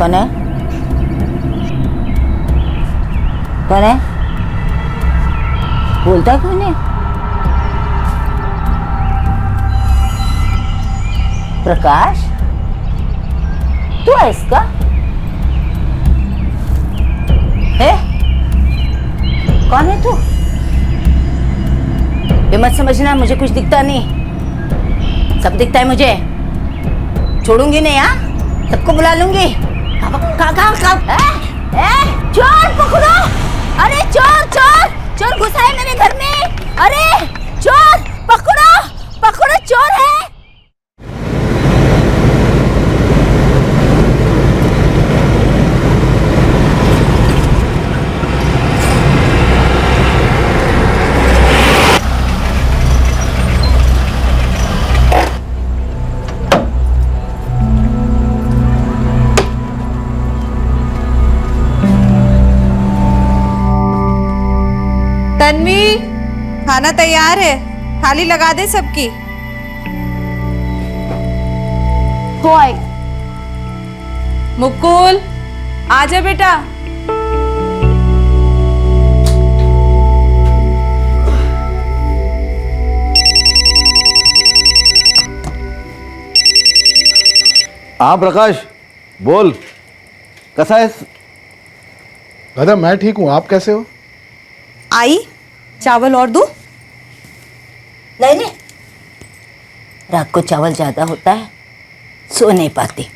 S13: कौन है? कौन है? बोलता कौन है? प्रकाश, तू है इसका? है? कौन है तू? ये मत समझना मुझे कुछ दिखता नहीं, सब दिखता है मुझे। छोड़ूंगी नहीं, हाँ? सबको बुला लूंगी। चोर पकड़ो! अरे चोर चोर चोर घुसा है मेरे घर में! अरे चोर पकड़ो पकड़ो, चोर है!
S14: तन्वी, खाना तैयार है, थाली लगा दे सबकी।
S13: हो आई।
S14: मुकुल, आजा बेटा।
S9: हाँ प्रकाश, बोल, कैसा है?
S8: दादा मैं ठीक हूँ, आप कैसे हो?
S14: आई, चावल और दूं?
S13: नहीं नहीं, रात को चावल ज्यादा होता है, सो नहीं पाती,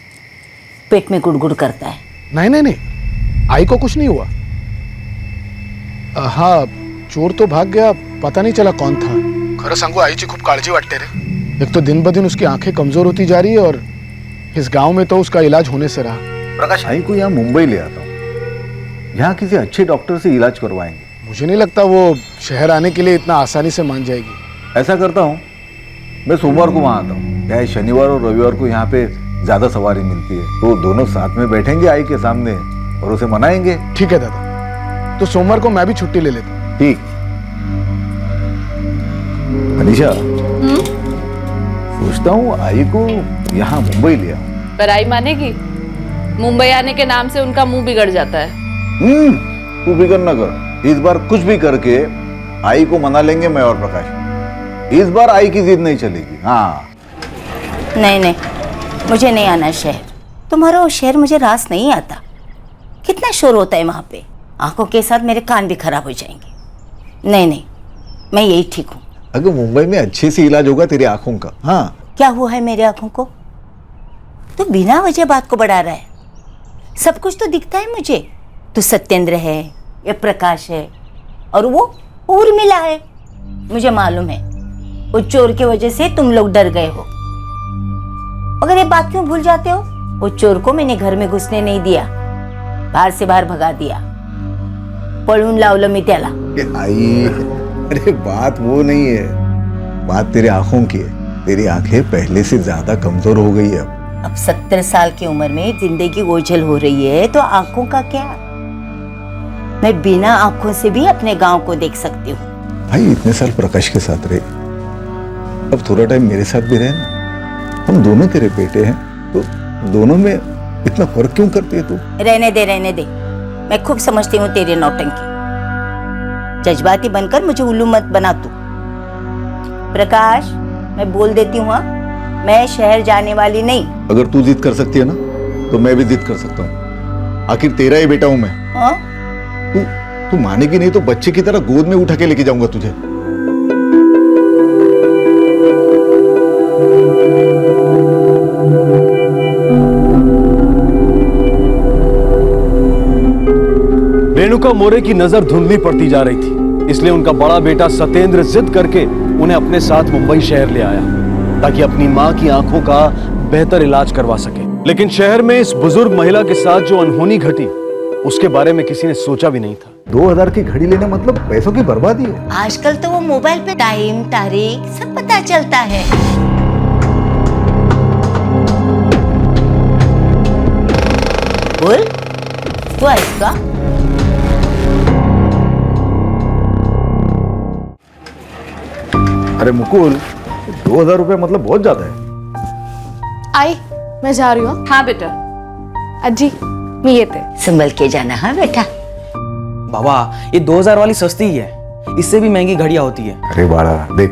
S13: पेट में गुड़गुड़ करता है।
S8: नहीं नहीं नहीं, आई को कुछ नहीं हुआ। हाँ, चोर तो भाग गया, पता नहीं चला कौन था। खरं सांगू आईची खूप काळजी वाटते रे। एक तो दिन ब दिन उसकी आंखें कमजोर होती जा रही है और इस गांव में तो उसका इलाज होने से रहा।
S9: प्रकाश, आई को यहाँ मुंबई ले आता हूँ, यहाँ किसी अच्छे डॉक्टर से इलाज करवाएंगे।
S8: मुझे नहीं लगता वो शहर आने के लिए इतना आसानी से मान जाएगी।
S9: ऐसा करता हूँ, मैं सोमवार को वहाँ आता हूँ। क्या है, शनिवार और रविवार को यहाँ पे ज्यादा सवारी मिलती है, तो दोनों साथ में बैठेंगे आई के सामने और उसे मनाएंगे।
S8: ठीक है दादा, तो सोमवार को मैं भी छुट्टी ले लेता हूँ।
S9: ठीक। अनीशा, सोचता हूँ आई को यहाँ मुंबई लिया।
S14: पर आई मानेगी? मुंबई आने के नाम से उनका मुंह बिगड़ जाता है।
S9: तू फिक्र न कर, इस बार कुछ भी करके आई को मना लेंगे मैं और प्रकाश। इस बार आई की जिद नहीं चलेगी। हाँ
S13: नहीं नहीं, मुझे नहीं आना शहर। तुम्हारा वो शहर मुझे रास नहीं आता, कितना शोर होता है वहाँ पे, आंखों के साथ मेरे कान भी खराब हो जाएंगे। नहीं नहीं, मैं यही ठीक हूँ।
S9: अगर मुंबई में अच्छे से इलाज होगा तेरी आंखों का। हाँ,
S13: क्या हुआ है मेरी आंखों को? तो बिना वजह बात को बढ़ा रहा है। सब कुछ तो दिखता है मुझे। तो सत्येंद्र है, ये प्रकाश है, और वो उर्मिला है। मुझे मालूम है वो चोर की वजह से तुम लोग डर गए हो। मगर ये बात क्यों भूल जाते हो? वो चोर को मैंने घर में घुसने नहीं दिया, बाहर से बाहर भगा दिया। पळून लावलं मी त्याला।
S9: आई, अरे बात वो नहीं है, बात तेरे आंखों की है। तेरी आंखें पहले से ज्यादा कमजोर हो गई है
S13: अब 70 साल की उम्र में जिंदगी ओझल हो रही है, तो आंखों का क्या? मैं बिना आंखों से भी अपने गांव को देख सकती हूँ।
S9: भाई, इतने साल प्रकाश के साथ रहे, अब थोड़ा टाइम मेरे साथ भी रहे ना। हम दोनों तेरे बेटे हैं, तो दोनों में इतना फर्क क्यों करती है तू?
S13: रहने दे। मैं खूब समझती हूँ तेरी नौटंकी। जज्बाती बनकर मुझे उल्लू मत बना तू। प्रकाश, मैं बोल देती हूँ, मैं शहर जाने वाली नहीं।
S9: अगर तू जिद कर सकती है ना, तो मैं भी जिद कर सकता हूँ। आखिर तेरा ही बेटा हूं मैं।
S13: हाँ?
S9: तू मानेगी नहीं तो बच्चे की तरह गोद में उठा के लेके जाऊंगा तुझे।
S4: रेणुका मोरे की नजर धुंधली पड़ती जा रही थी, इसलिए उनका बड़ा बेटा सत्येंद्र जिद करके उन्हें अपने साथ मुंबई शहर ले आया, ताकि अपनी मां की आंखों का बेहतर इलाज करवा सके। लेकिन शहर में इस बुजुर्ग महिला के साथ जो अनहोनी घटी, उसके बारे में किसी ने सोचा भी नहीं था।
S9: 2000 की घड़ी लेना मतलब पैसों की बर्बादी है।
S13: आजकल तो वो मोबाइल पे टाइम, तारीख सब पता चलता है। बोल, तू आइस का?
S9: अरे मुकुल, 2000 रुपए मतलब बहुत ज्यादा है।
S15: आई, मैं जा रही हूँ।
S14: हाँ बेटा।
S15: अज्जी, मैं ये थे।
S13: संभल के जाना। हाँ बेटा।
S2: बाबा, ये 2000 वाली सस्ती ही है, इससे भी महंगी घड़ियां होती है।
S9: अरे बाड़ा, देख,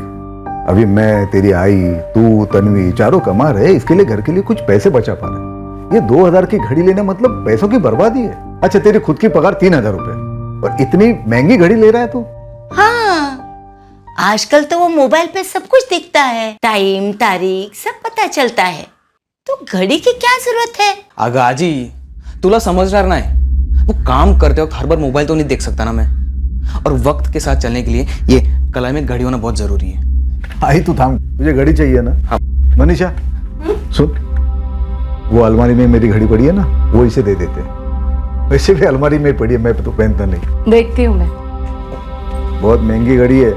S9: अभी मैं, तेरी आई, तू, तन्वी चारों कमा रहे, इसके लिए घर के लिए कुछ पैसे बचा पा रहे। ये 2000 की घड़ी लेना मतलब पैसों की बर्बादी है। अच्छा, तेरी खुद की पगार 3000 रुपए और इतनी महंगी घड़ी ले रहा है तू?
S13: हाँ, आजकल तो वो मोबाइल पे सब कुछ दिखता है, टाइम, तारीख सब पता चलता है, तो घड़ी की क्या जरूरत है?
S2: अगं आजी, तुला समजणार नाही, वो काम करते वक्त हर बार मोबाइल तो नहीं देख सकता ना मैं, और वक्त के साथ चलने के लिए ये क्लाइमेट घड़ी होना बहुत जरूरी है।
S9: आई तू थाम, तुझे घड़ी चाहिए ना? हाँ। मनीषा, सुन, वो अलमारी में मेरी घड़ी पड़ी है ना, वो इसे दे देते। वैसे भी अलमारी में पड़ी है, मैं तो पहनता नहीं।
S15: देखती हूँ मैं।
S9: बहुत महंगी घड़ी है,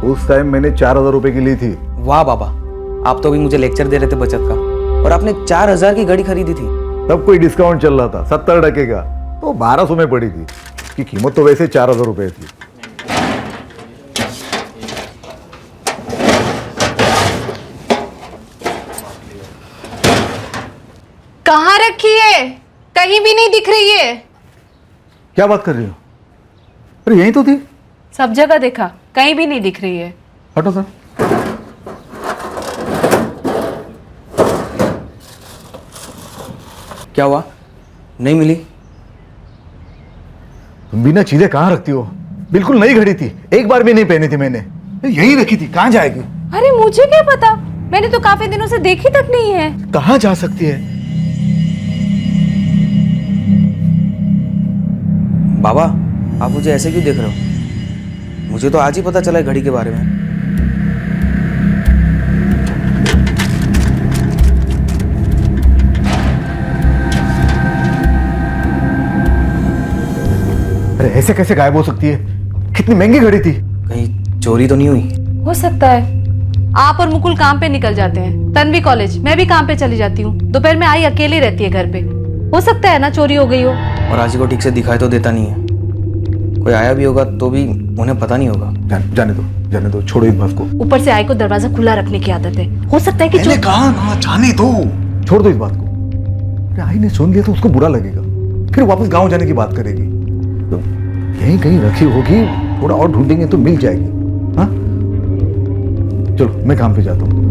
S9: उस टाइम मैंने 4000 रुपए की ली थी।
S2: वाह बाबा, आप तो अभी मुझे लेक्चर दे रहे थे बचत का, और आपने 4000 की घड़ी खरीदी थी।
S9: तब कोई डिस्काउंट चल रहा था 70% का, तो 1200 में पड़ी थी। की कीमत तो वैसे 4000 रुपए थी।
S15: रखी है, कहीं भी नहीं दिख रही है।
S8: क्या बात कर रही हो? अरे यहीं तो थी।
S14: सब जगह देखा, कहीं भी नहीं दिख रही है।
S8: हटो सर।
S2: क्या हुआ? नहीं मिली?
S8: तुम बिना चीजें कहाँ रखती हो? बिल्कुल नई घड़ी थी, एक बार भी नहीं पहनी थी मैंने, यहीं रखी थी। कहाँ जाएगी?
S14: अरे मुझे क्या पता, मैंने तो काफी दिनों से देखी तक नहीं है।
S8: कहाँ जा सकती है?
S2: बाबा, आप मुझे ऐसे क्यों देख रहे हो? मुझे तो आज ही पता चला है घड़ी के बारे में।
S8: अरे ऐसे कैसे गायब हो सकती है? कितनी महंगी घड़ी थी।
S2: कहीं चोरी तो नहीं हुई?
S14: हो सकता है। आप और मुकुल काम पे निकल जाते हैं, तन्वी कॉलेज, मैं भी काम पे चली जाती हूँ। दोपहर में आई अकेली रहती है घर पे। हो सकता है ना चोरी हो गई हो।
S2: और आज को ठीक से दिखाई तो देता नहीं है। कोई आया भी होगा तो भी उन्हें पता नहीं होगा।
S8: जाने दो, छोड़ो इस बात को।
S14: ऊपर से आई को दरवाजा खुला रखने की आदत है, हो सकता है कि
S8: मैंने कहा ना, जाने दो, छोड़ दो इस बात को। अरे आई ने सुन लिया तो उसको बुरा लगेगा, फिर वापस गांव जाने की बात करेगी। तो यहीं कहीं रखी होगी, थोड़ा और ढूंढेंगे तो मिल जाएगी। हाँ चलो मैं काम पे जाता हूँ।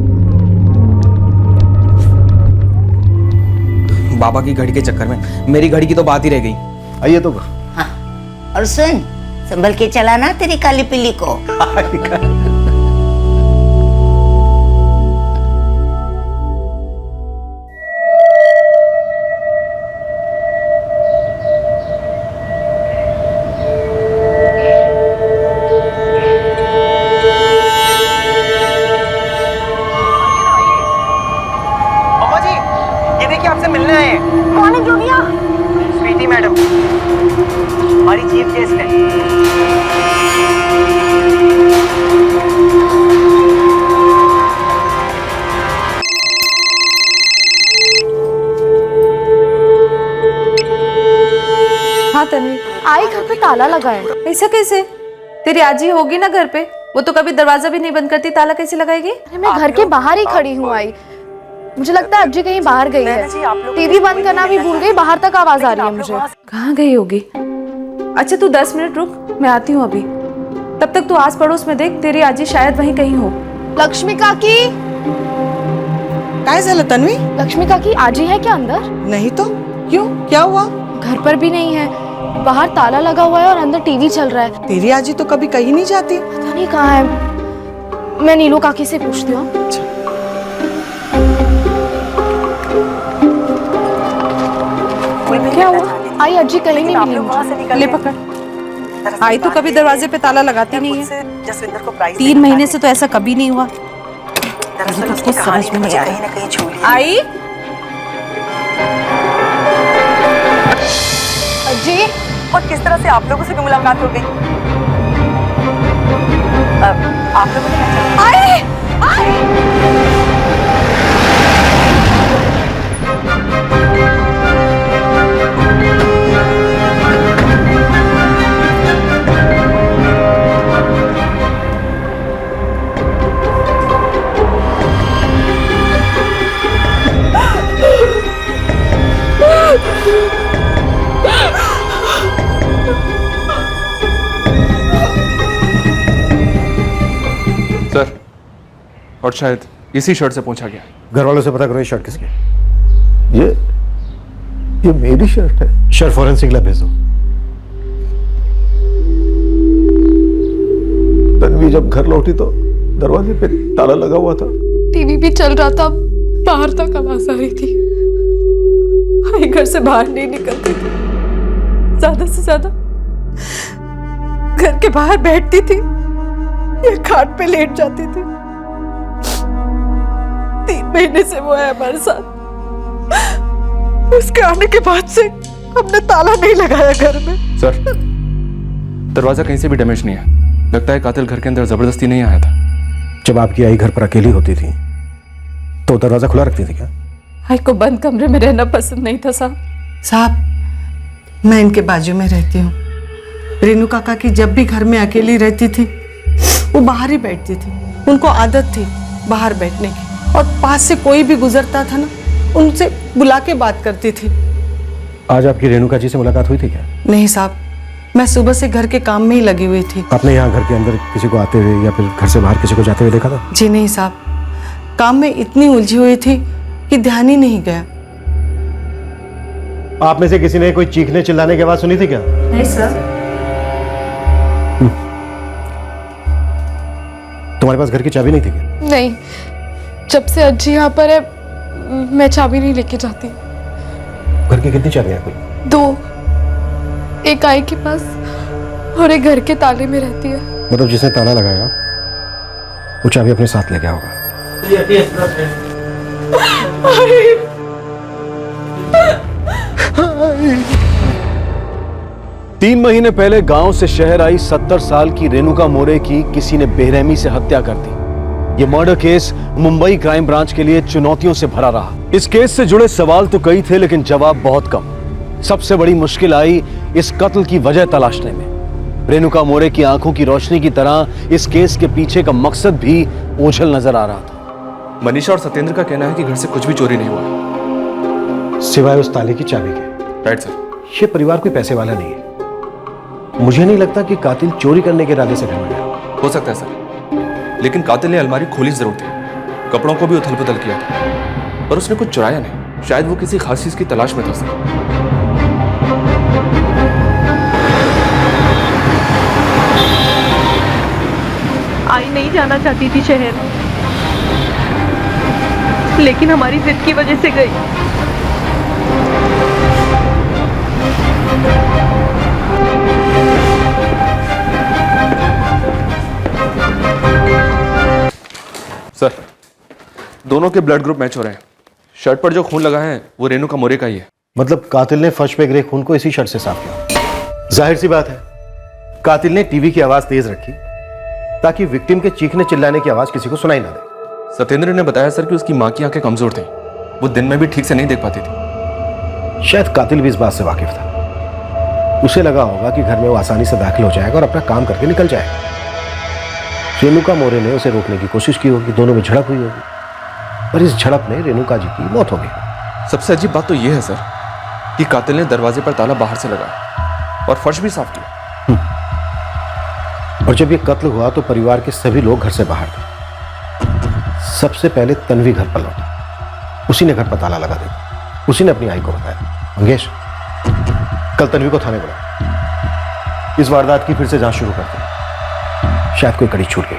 S2: बाबा की घड़ी के चक्कर में मेरी घड़ी की तो बात ही रह गई।
S8: आइए तो।
S13: हाँ, और सुन, संभल के चलाना तेरी काली पिल्ली को।
S11: आपसे मिलने आए हैं।
S16: कौन है जूनिया?
S11: स्वीटी मैडम, हमारी चीफ गेस्ट है।
S14: हाँ तन्वी,
S15: आई घर पे ताला लगा है।
S14: ऐसा कैसे? तेरी आजी होगी ना घर पे, वो तो कभी दरवाजा भी नहीं बंद करती, ताला कैसे लगाएगी?
S15: अरे मैं घर के बाहर ही खड़ी हूँ आई। मुझे लगता है अज्जी कहीं बाहर गई है। टीवी बंद करना भी भूल गई, बाहर तक आवाज आ रही है मुझे।
S14: कहाँ गई होगी? अच्छा तू 10 मिनट रुक, मैं आती हूँ अभी। तब तक तू आस पड़ोस में देख, तेरी आजी शायद वहीं कहीं हो।
S15: लक्ष्मी काकी,
S17: काय झालं तन्वी?
S15: लक्ष्मी काकी आजी है क्या अंदर?
S17: नहीं तो क्यों, क्या हुआ?
S15: घर पर भी नहीं है, बाहर ताला लगा हुआ है और अंदर टीवी चल रहा है।
S17: तेरी आजी तो कभी कहीं नहीं जाती।
S15: पता नहीं कहाँ है, मैं नीलू काकी से पूछती हूँ। क्या हुआ? आई अज्जी कहीं नहीं मिली मुझे।
S17: ले पकड़। आई तो कभी दरवाजे पे ताला लगाती नहीं है।
S14: 3 महीने से तो ऐसा कभी नहीं हुआ। कुछ समझ में नहीं आया।
S17: आई
S15: अज्जी,
S17: और किस तरह से आप लोगों से भी मुलाकात हो गई? आप लोगों ने आई
S10: सर, और शायद इसी शर्ट से पूछा गया।
S9: घर वालों से पता करो ये शर्ट किसकी?
S8: ये मेरी शर्ट है।
S9: शर्ट फॉरेंसिक लैब भेजो।
S8: तन्वी जब घर लौटी तो दरवाजे पे ताला लगा हुआ था।
S15: टीवी भी चल रहा था, बाहर तक आवाज आ रही थी।
S1: आई घर से बाहर नहीं निकलती थी, ज्यादा से ज्यादा घर के बाहर बैठती थी या खाट पे लेट जाती थी। 3 महीने से वो है हमारे साथ। उसके आने के बाद से हमने ताला नहीं लगाया घर में।
S10: सर, दरवाजा कहीं से भी डैमेज नहीं है। लगता है कातिल घर के अंदर जबरदस्ती नहीं आया था।
S9: जब आपकी आई घर पर अकेली होती थी तो दरवाजा खुला रखती थी क्या?
S1: आई को बंद कमरे में रहना पसंद नहीं था साहब।
S17: साहब, मैं इनके बाजू में रहती हूँ। रेनू काका की जब भी घर में अकेली रहती थी वो बाहर ही बैठती थी। उनको आदत थी बाहर बैठने की, और पास से कोई भी गुजरता था ना, उनसे बुला के बात करती थी।
S9: आज आपकी रेणुका जी से मुलाकात हुई थी क्या?
S17: नहीं साहब, मैं सुबह से घर के काम में ही लगी हुई थी।
S9: आपने यहाँ घर के अंदर किसी को आते हुए या फिर घर से बाहर किसी को जाते हुए देखा था?
S17: जी नहीं साहब, काम में इतनी उलझी हुई थी कि ध्यान ही नहीं गया।
S9: आप में से किसी ने कोई चीखने चिल्लाने की आवाज सुनी थी क्या?
S17: नहीं सर।
S9: तुम्हारे पास घर की चाबी नहीं थी क्या?
S15: नहीं, जब से अज्जी यहाँ पर है मैं चाबी नहीं लेके जाती।
S9: घर की कितनी चाबियां हैं?
S15: 2, एक आई के पास और एक घर के ताले में रहती है।
S9: मतलब जिसने ताला लगाया वो चाबी अपने साथ ले गया होगा।
S4: 3 महीने पहले गांव से शहर आई 70 साल की रेणुका मोरे की किसी ने बेरहमी से हत्या कर दी। ये murder case Mumbai crime branch के लिए चुनौतियों से भरा रहा। इस केस से जुड़े सवाल तो कई थे लेकिन जवाब बहुत कम। सबसे बड़ी मुश्किल आई इस कत्ल की वजह तलाशने में। रेणुका मोरे की आंखों की रोशनी की तरह इस केस के पीछे का मकसद भी ओझल नजर आ रहा था।
S2: मनीषा और सत्येंद्र का कहना है कि घर से कुछ भी चोरी नहीं हुआ,
S9: सिवाय उस ताले की चाबी के।
S2: Right sir.
S9: ये परिवार कोई पैसे वाला नहीं है। मुझे नहीं लगता कि कातिल चोरी करने के इरादे से घर में गया।
S2: हो सकता है सर, लेकिन कातिल ने अलमारी खोली जरूर थी, कपड़ों को भी उथल पुथल किया था, पर उसने कुछ चुराया नहीं। शायद वो किसी खास चीज की तलाश में था सर।
S1: आई नहीं जाना चाहती थी शहर, लेकिन हमारी जिद की वजह से गई।
S2: सर, दोनों के ब्लड ग्रुप मैच हो रहे हैं। शर्ट पर जो खून लगा है वो रेणुका मोरे का ही है।
S9: मतलब कातिल ने फर्श पे गिरे खून को इसी शर्ट से साफ किया। जाहिर सी बात है, कातिल ने टीवी की आवाज तेज रखी ताकि विक्टिम के चीखने चिल्लाने की आवाज किसी को सुनाई ना दे।
S2: सत्येंद्र ने बताया सर कि उसकी मां की आंखें कमजोर थी, वो दिन में भी ठीक से नहीं देख पाती थी।
S9: शायद कातिल भी इस बात से वाकिफ था। उसे लगा होगा कि घर में वो आसानी से दाखिल हो जाएगा और अपना काम करके निकल जाएगा। रेणुका मोरे ने उसे रोकने की कोशिश की होगी, दोनों में झड़प हुई होगी, पर इस झड़प में रेणुका जी की मौत हो गई।
S2: सबसे अजीब बात तो यह है सर कि कातिल ने दरवाजे पर ताला बाहर से लगाया और फर्श भी साफ किया।
S9: और जब यह कत्ल हुआ तो परिवार के सभी लोग घर से बाहर थे। सबसे पहले तन्वी घर पर लौटी, उसी ने घर पर ताला लगा दिया। उसी ने अपनी आई को बताया। मंगेश, कल तन्वी को थाने बुलाओ। इस वारदात की फिर से जांच शुरू करते हैं, शायद कोई कड़ी छूट गई।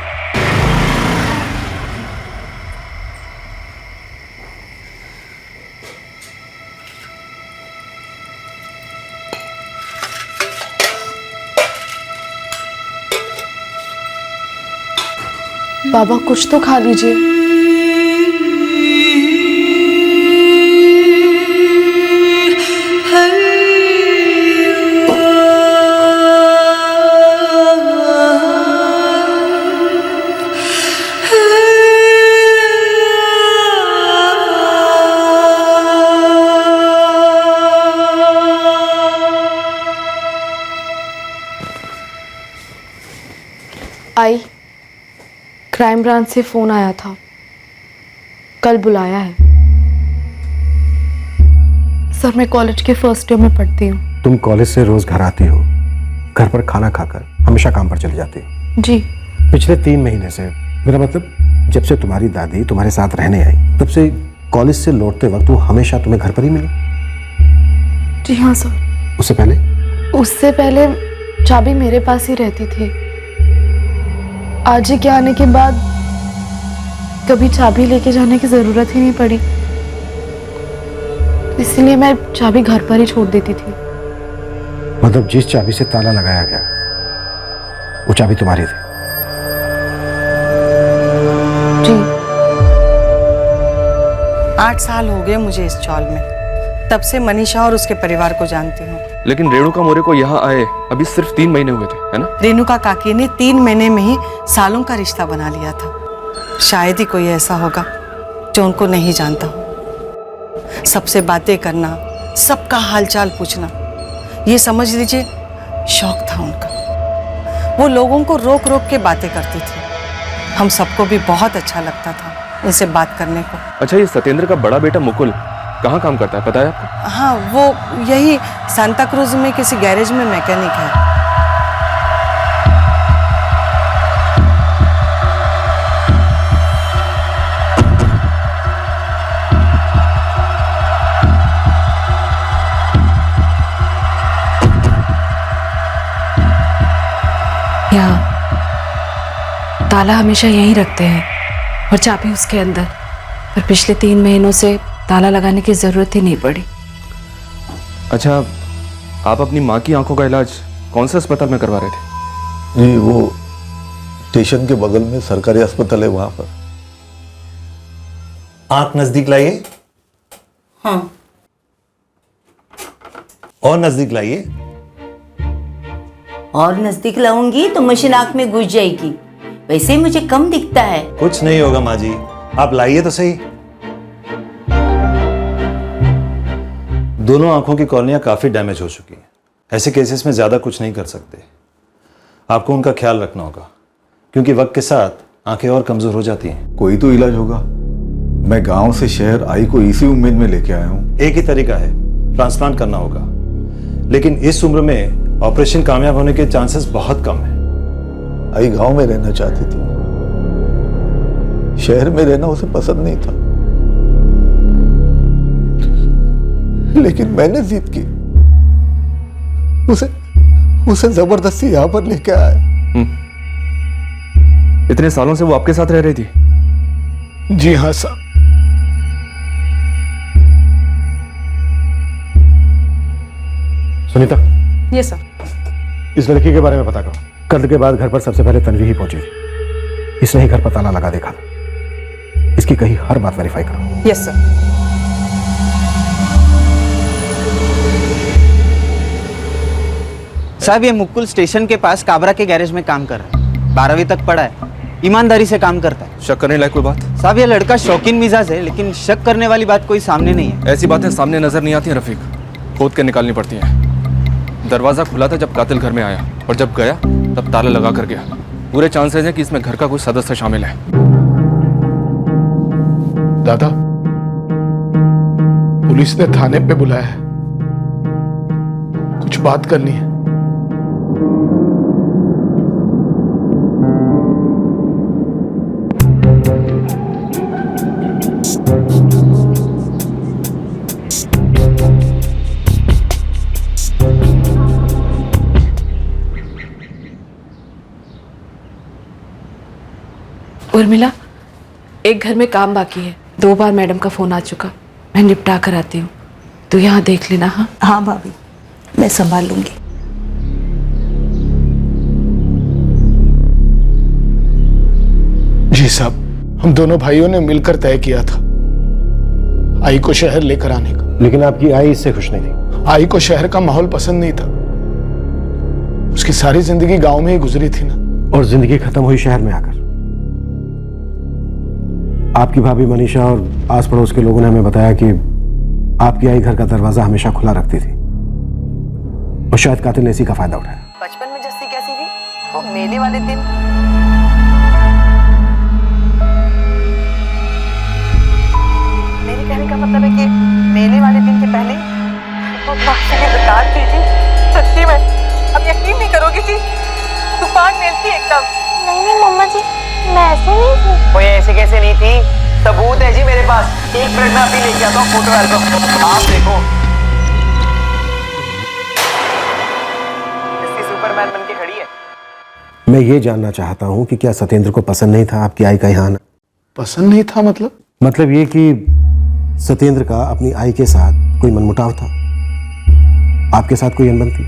S15: बाबा कुछ तो खा लीजिए। आई क्राइम ब्रांच से फोन आया था, कल बुलाया है। सर मैं कॉलेज के फर्स्ट ईयर में पढ़ती हूँ।
S9: तुम कॉलेज से रोज घर आती हो, घर पर खाना खाकर हमेशा काम पर चली जाती हो।
S15: जी।
S9: पिछले 3 महीने से, मेरा मतलब जब से तुम्हारी दादी तुम्हारे साथ रहने आई तब से कॉलेज से लौटते वक्त वो हमेशा तुम्हें घर पर ही मिली?
S15: जी हाँ सर।
S9: उससे पहले?
S15: उससे पहले चाबी मेरे पास ही रहती थी। आज ही के आने के बाद कभी चाबी लेके जाने की जरूरत ही नहीं पड़ी, इसलिए मैं चाबी घर पर ही छोड़ देती थी।
S9: मतलब जिस चाबी से ताला लगाया गया वो चाबी तुम्हारी थी?
S15: जी।
S17: 8 साल हो गए मुझे इस चौल में, तब से मनीषा और उसके परिवार को जानती हूँ।
S2: लेकिन रेणुका मोरे को यहाँ आए अभी सिर्फ 3 महीने हुए थे, है ना?
S17: रेणुका काकी ने 3 महीने में ही सालों का रिश्ता बना लिया था। शायद ही कोई ऐसा होगा जो उनको नहीं जानता हो। सबसे बातें करना, सबका हालचाल पूछना, ये समझ लीजिए शौक था उनका। वो लोगों को रोक रोक के बातें करती थी। हम सबको भी बहुत अच्छा लगता था इनसे बात करने को।
S2: अच्छा, ये सत्येंद्र का बड़ा बेटा मुकुल
S7: कहाँ काम करता है, पता है आपको?
S17: हाँ, वो यही सांता क्रूज में किसी गैरेज में मैकेनिक है।
S15: यहाँ ताला हमेशा यहीं रखते हैं और चाबी उसके अंदर, पर पिछले 3 महीनों से ताला लगाने की जरूरत ही नहीं पड़ी।
S7: अच्छा, आप अपनी माँ की आंखों का इलाज कौन से अस्पताल में करवा रहे थे?
S8: जी वो स्टेशन के बगल में सरकारी अस्पताल है, वहां पर।
S9: आंख नजदीक लाइए।
S13: हाँ।
S9: और नजदीक लाइए।
S13: और नजदीक लाऊंगी तो मशीन आंख में घुस जाएगी, वैसे ही मुझे कम दिखता है।
S9: कुछ नहीं होगा माँ जी, आप लाइए तो सही। दोनों आंखों की कॉर्निया काफी डैमेज हो चुकी है। ऐसे केसेस में ज्यादा कुछ नहीं कर सकते, आपको उनका ख्याल रखना होगा, क्योंकि वक्त के साथ आंखें और कमजोर हो जाती हैं।
S8: कोई तो इलाज होगा। मैं गांव से शहर आई को इसी उम्मीद में लेके आया हूँ।
S9: एक ही तरीका है, ट्रांसप्लांट करना होगा, लेकिन इस उम्र में ऑपरेशन कामयाब होने के चांसेस बहुत कम है।
S8: आई गांव में रहना चाहती थी, शहर में रहना उसे पसंद नहीं था, लेकिन मैंने जिद की, उसे जबरदस्ती यहां पर लेके आया।
S7: इतने सालों से वो आपके साथ रह रही थी?
S8: जी हाँ साहब।
S9: सुनीता,
S14: ये सर।
S9: इस लड़की के बारे में पता करो। कल के बाद घर पर सबसे पहले तन्वी ही पहुंची थी। इसने ही घर पर ताला लगा देखा था। इसकी कही हर बात वेरीफाई करो।
S14: Yes sir.
S11: साहब ये मुक्कुल स्टेशन के पास काबरा के गैरेज में काम कर रहा है, 12वीं तक पढ़ा है, ईमानदारी से काम करता है।
S7: शक करने लायक कोई बात?
S11: साहब ये लड़का शौकीन मिजाज है, लेकिन शक करने वाली बात कोई सामने नहीं है।
S7: ऐसी बातें सामने नजर नहीं आती हैं रफीक, खोद के निकालनी पड़ती हैं। दरवाजा खुला था जब कातिल घर में आया, और जब गया तब ताला लगा कर गया। पूरे चांसेस हैं कि इसमें घर का कोई सदस्य शामिल है।
S16: दादा, पुलिस ने थाने पे बुलाया है, कुछ बात करनी है।
S15: उर्मिला, एक घर में काम बाकी है, 2 बार मैडम का फोन आ चुका, मैं निपटा कर आती हूँ, तू यहाँ देख लेना। हाँ
S13: हाँ भाभी, मैं संभाल लूंगी।
S16: जी साहब, हम दोनों भाइयों ने मिलकर तय किया था आई को शहर लेकर आने का।
S9: लेकिन आपकी आई इससे खुश नहीं थी।
S16: आई को शहर का माहौल पसंद नहीं था, उसकी सारी जिंदगी गांव में ही गुजरी थी ना।
S9: और जिंदगी खत्म हुई शहर में आकर। आपकी भाभी मनीषा और आस पड़ोस के लोगों ने हमें बताया कि आपकी आई घर का दरवाजा हमेशा खुला रखती थी, और शायद कातिल ने इसी का फायदा उठाया।
S17: बचपन में जस्ती कैसी थी, वो मेले वाले दिन मेरे कहने का मतलब है कि मेले वाले दिन के पहले वो बादशाह की दुकान थी जी। सच्ची में अब यकीन नहीं करोगी जी, तूफान मेल थी एकदम।
S18: नहीं मम्मा जी, मैं ऐसे नहीं थी।
S11: कोई ऐसे कैसे नहीं थी, सबूत है जी मेरे पास। 1 मिनट में अभी लेके आता हूँ फोटो एल्बम, आप देखो। इसकी सुपरमैन बन के खड़ी है।
S9: मैं ये जानना चाहता हूँ कि क्या सत्येंद्र को पसंद नहीं था आपकी आई का यहाँ आना?
S16: पसंद नहीं था मतलब?
S9: मतलब ये कि सत्येंद्र का अपनी आई के साथ कोई मनमुटाव था, आपके साथ कोई अनबन थी,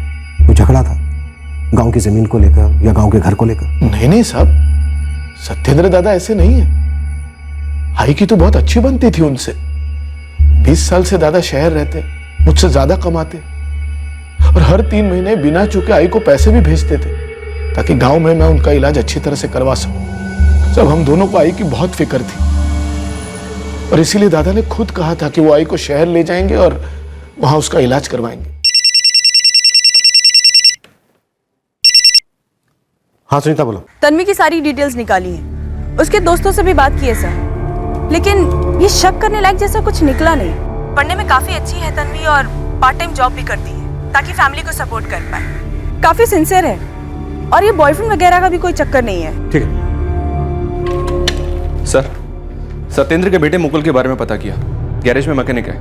S9: कोई झगड़ा था गांव की जमीन को लेकर या गांव के घर को लेकर?
S16: नहीं साहब, सत्येंद्र दादा ऐसे नहीं है। आई की तो बहुत अच्छी बनती थी उनसे। 20 साल से दादा शहर रहते, मुझसे ज्यादा कमाते, और हर 3 महीने बिना चुके आई को पैसे भी भेजते थे, ताकि गांव में मैं उनका इलाज अच्छी तरह से करवा सकूं। सब हम दोनों को आई की बहुत फिक्र थी, और इसीलिए दादा ने खुद कहा था कि वो आई को शहर ले जाएंगे और वहां उसका इलाज करवाएंगे।
S9: हाँ सुनीता बोलो।
S19: तन्वी की सारी डिटेल्स निकाली हैं, उसके दोस्तों से भी बात की है सर, लेकिन ये शक करने लायक जैसा कुछ निकला नहीं।
S17: पढ़ने में काफी अच्छी है तन्वी और पार्ट टाइम जॉब भी करती है ताकि फैमिली को सपोर्ट कर पाए। काफी सिंसियर है और ये बॉयफ्रेंड वगैरह का भी कोई चक्कर नहीं है।
S7: ठीक है सर, सत्येंद्र के बेटे मुकुल के बारे में पता किया। गैरेज में मैकेनिक है,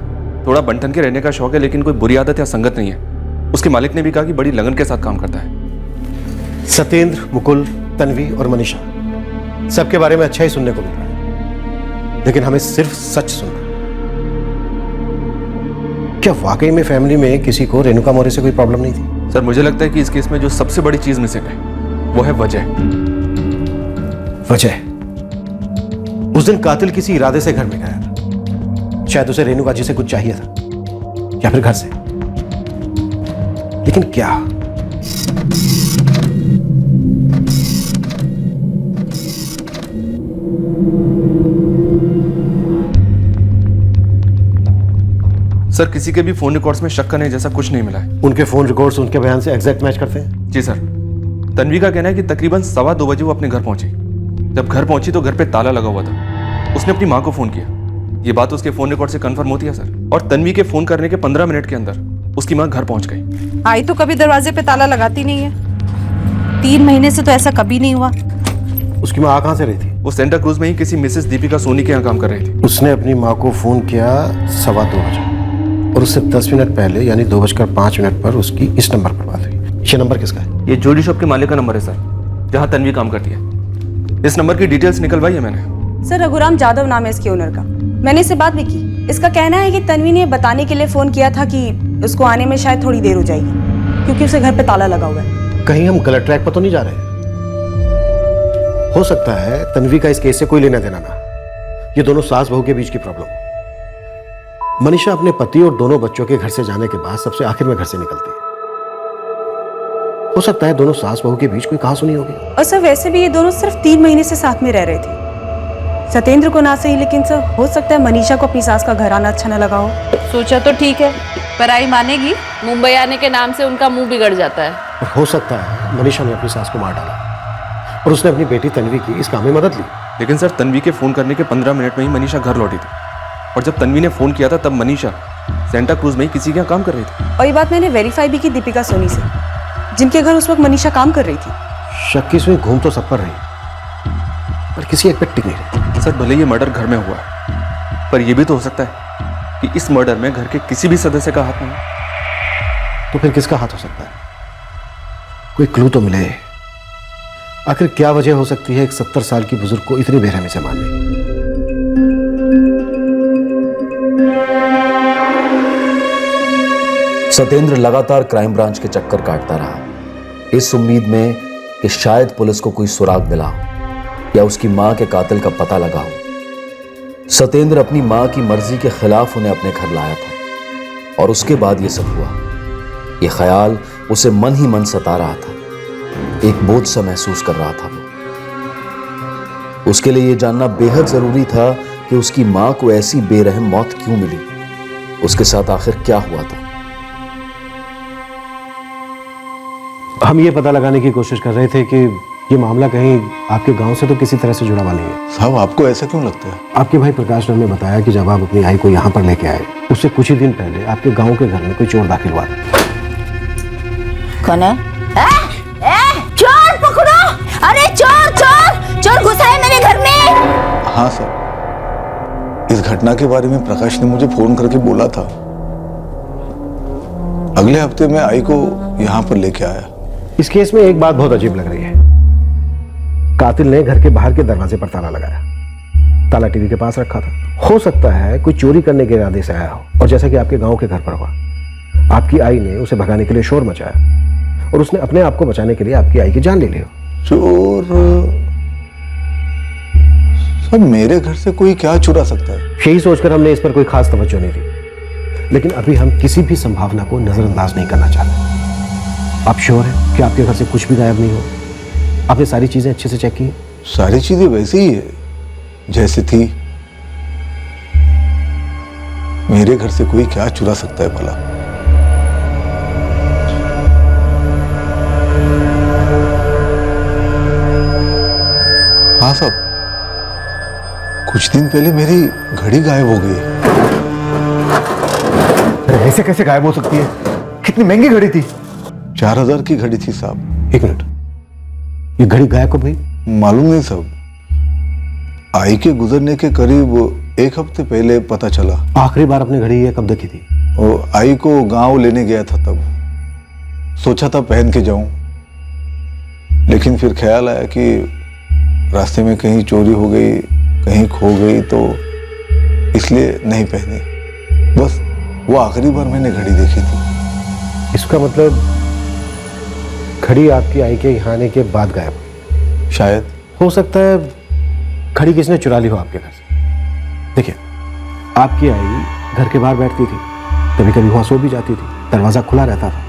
S7: थोड़ा बनठन के रहने का शौक है, लेकिन कोई बुरी आदत या संगत नहीं है। उसके मालिक ने भी कहा कि बड़ी लगन के साथ काम करता है।
S9: सत्येंद्र, मुकुल, तन्वी और मनीषा सबके बारे में अच्छा ही सुनने को मिल रहा है, लेकिन हमें सिर्फ सच सुनना। क्या वाकई में फैमिली में किसी को रेणुका मौर्य से कोई प्रॉब्लम नहीं थी?
S7: सर मुझे लगता है कि इस केस में जो सबसे बड़ी चीज मिसिंग है वो है वजह।
S9: वजह? उस दिन कातिल किसी इरादे से घर में गया था। शायद उसे रेणुका जी से कुछ चाहिए था या फिर घर से, लेकिन क्या?
S7: सर किसी के भी फोन रिकॉर्ड्स में शक करने जैसा कुछ नहीं मिला है।
S9: उनके फोन रिकॉर्ड्स उनके बयान से एग्जैक्ट मैच करते हैं?
S7: जी सर। तन्वी का कहना है कि तकरीबन 2:15 बजे वो अपने घर पहुंची। जब घर पहुंची तो घर पे ताला लगा हुआ था। उसने अपनी मां को फोन किया। ये बात उसके फोन रिकॉर्ड से कंफर्म होती है सर। और तन्वी के फोन करने के 15 मिनट के अंदर उसकी मां घर पहुंच गई।
S17: आई तो कभी दरवाजे पे ताला लगाती नहीं है। 3 महीने से तो ऐसा कभी नहीं हुआ।
S9: उसकी मां कहां से रही थी?
S7: वो सेंटा क्रूज में ही किसी मिसेस दीपिका सोनी के यहाँ काम कर रही थी।
S9: उसने अपनी मां को फोन किया 2:15 बजे और उससे 10 मिनट पहले यानी 2:05 पर उसकी इस नंबर पर बात हुई। ये नंबर किसका है?
S7: ये ज्वेलरी शॉप के मालिक का नंबर है सर, जहाँ तन्वी काम करती है। इस नंबर की डिटेल्स निकलवाई है मैंने।
S17: सर रघुराम जाधव नाम है इसके ओनर का। मैंने इससे बात भी की। इसका कहना है कि तन्वी ने बताने के लिए फोन किया था कि उसको आने में शायद थोड़ी देर हो जाएगी क्योंकि उसे घर पे ताला लगा हुआ है।
S9: कहीं हम गलत ट्रैक पर तो नहीं जा रहे? हो सकता है तन्वी का इस केस से कोई लेना देना ना, ये दोनों सास बहू के बीच की प्रॉब्लम हो। मनीषा अपने पति और दोनों बच्चों के घर से जाने के बाद सबसे आखिर में घर से निकलती है। हो सकता है दोनों सास बहू के बीच कोई कहासुनी होगी।
S17: और सर वैसे भी ये दोनों सिर्फ 3 महीने से साथ में रह रहे थे। सत्येंद्र को ना सही, लेकिन सर हो सकता है मनीषा को अपनी सास का घर आना अच्छा न लगा हो।
S14: सोचा तो ठीक है, पर आई मानेगी? मुंबई आने के नाम से उनका मुंह बिगड़ जाता है।
S9: और हो सकता है मनीषा ने अपनी सास को मार डाला और उसने अपनी बेटी तन्वी की इस काम में मदद ली।
S7: लेकिन सर तन्वी के फोन करने के 15 मिनट में ही मनीषा घर लौटी थी और जब तन्वी ने फोन किया था तब मनीषा सेंटा क्रूज में ही किसी के यहाँ काम कर रही थी।
S17: और ये बात मैंने वेरीफाई भी की दीपिका सोनी से, जिनके घर उस वक्त मनीषा काम कर रही थी।
S9: शक की सुई घूम तो सब पर रही पर किसी एक पे टिक नहीं रही।
S7: सर भले ये मर्डर घर में हुआ है, पर यह भी तो हो सकता है कि इस मर्डर में घर के किसी भी सदस्य का हाथ नहीं है।
S9: तो फिर किसका हाथ हो सकता है? कोई क्लू तो मिले। आखिर क्या वजह हो सकती है एक 70 साल की बुजुर्ग को इतनी बेरहमी से मारने की?
S19: सत्येंद्र लगातार क्राइम ब्रांच के चक्कर काटता रहा, इस उम्मीद में कि शायद पुलिस को कोई सुराग मिला हो या उसकी मां के कातिल का पता लगा हो। सत्येंद्र अपनी मां की मर्जी के खिलाफ उन्हें अपने घर लाया था और उसके बाद यह सब हुआ। यह ख्याल उसे मन ही मन सता रहा था। एक बोझ सा महसूस कर रहा था वो। उसके लिए यह जानना बेहद जरूरी था कि उसकी मां को ऐसी बेरहम मौत क्यों मिली, उसके साथ आखिर क्या हुआ था।
S9: हम ये पता लगाने की कोशिश कर रहे थे कि ये मामला कहीं आपके गांव से तो किसी तरह से जुड़ा हुआ नहीं है।
S8: साहब आपको ऐसा क्यों लगता है?
S9: आपके भाई प्रकाश ने हमें बताया कि जब आप अपनी आई को यहाँ पर लेके आए उससे कुछ ही दिन पहले आपके गांव के घर में कोई चोर दाखिल हुआ था।
S13: कौन है? चोर पकड़ो! अरे चोर चोर चोर घुसा है मेरे घर में।
S8: हाँ सर, इस घटना के बारे में प्रकाश ने मुझे फोन करके बोला था। अगले हफ्ते में आई को यहाँ पर लेके आया।
S9: इस केस में एक बात बहुत अजीब लग रही है। कातिल ने घर के बाहर के दरवाजे पर ताला लगाया, ताला टीवी के पास रखा था। हो सकता है कोई चोरी करने के इरादे से आया हो और जैसा कि आपके गांव के घर पर हुआ, आपकी आई ने उसे भगाने के लिए शोर मचाया और उसने अपने आप को बचाने के लिए आपकी आई की जान ले ली हो।
S8: चोर सब मेरे घर से कोई क्या चुरा सकता है?
S9: यही सोचकर हमने इस पर कोई खास तवज्जो नहीं दी, लेकिन अभी हम किसी भी संभावना को नजरअंदाज नहीं करना चाहते। आप श्योर हैं कि आपके घर से कुछ भी गायब नहीं हो? आपने सारी चीजें अच्छे से चेक की?
S8: सारी चीजें वैसे ही है जैसे थी। मेरे घर से कोई क्या चुरा सकता है भला? हाँ साहब, कुछ दिन पहले मेरी घड़ी गायब हो गई। अरे ऐसे कैसे गायब हो सकती है? कितनी महंगी घड़ी थी?
S3: 4000 की घड़ी थी साहब।
S9: 1 मिनट, ये घड़ी गायब कब हुई?
S3: मालूम नहीं साहब, आई के गुजरने के करीब 1 हफ्ते पहले पता चला।
S9: आखिरी बार अपनी घड़ी ये कब देखी थी?
S3: और आई को गांव लेने गया था, तब सोचा था पहन के जाऊं, लेकिन फिर ख्याल आया कि रास्ते में कहीं चोरी हो गई, कहीं खो गई, तो इसलिए नहीं पहनी। बस वो आखिरी बार मैंने घड़ी देखी थी।
S9: इसका मतलब घड़ी आपकी आई के यहाँ आने के बाद गायब हुई?
S3: शायद।
S9: हो सकता है घड़ी किसने चुरा ली हो आपके घर से। देखिए, आपकी आई घर के बाहर बैठती थी, कभी कभी वहां सो भी जाती थी, दरवाजा खुला रहता था,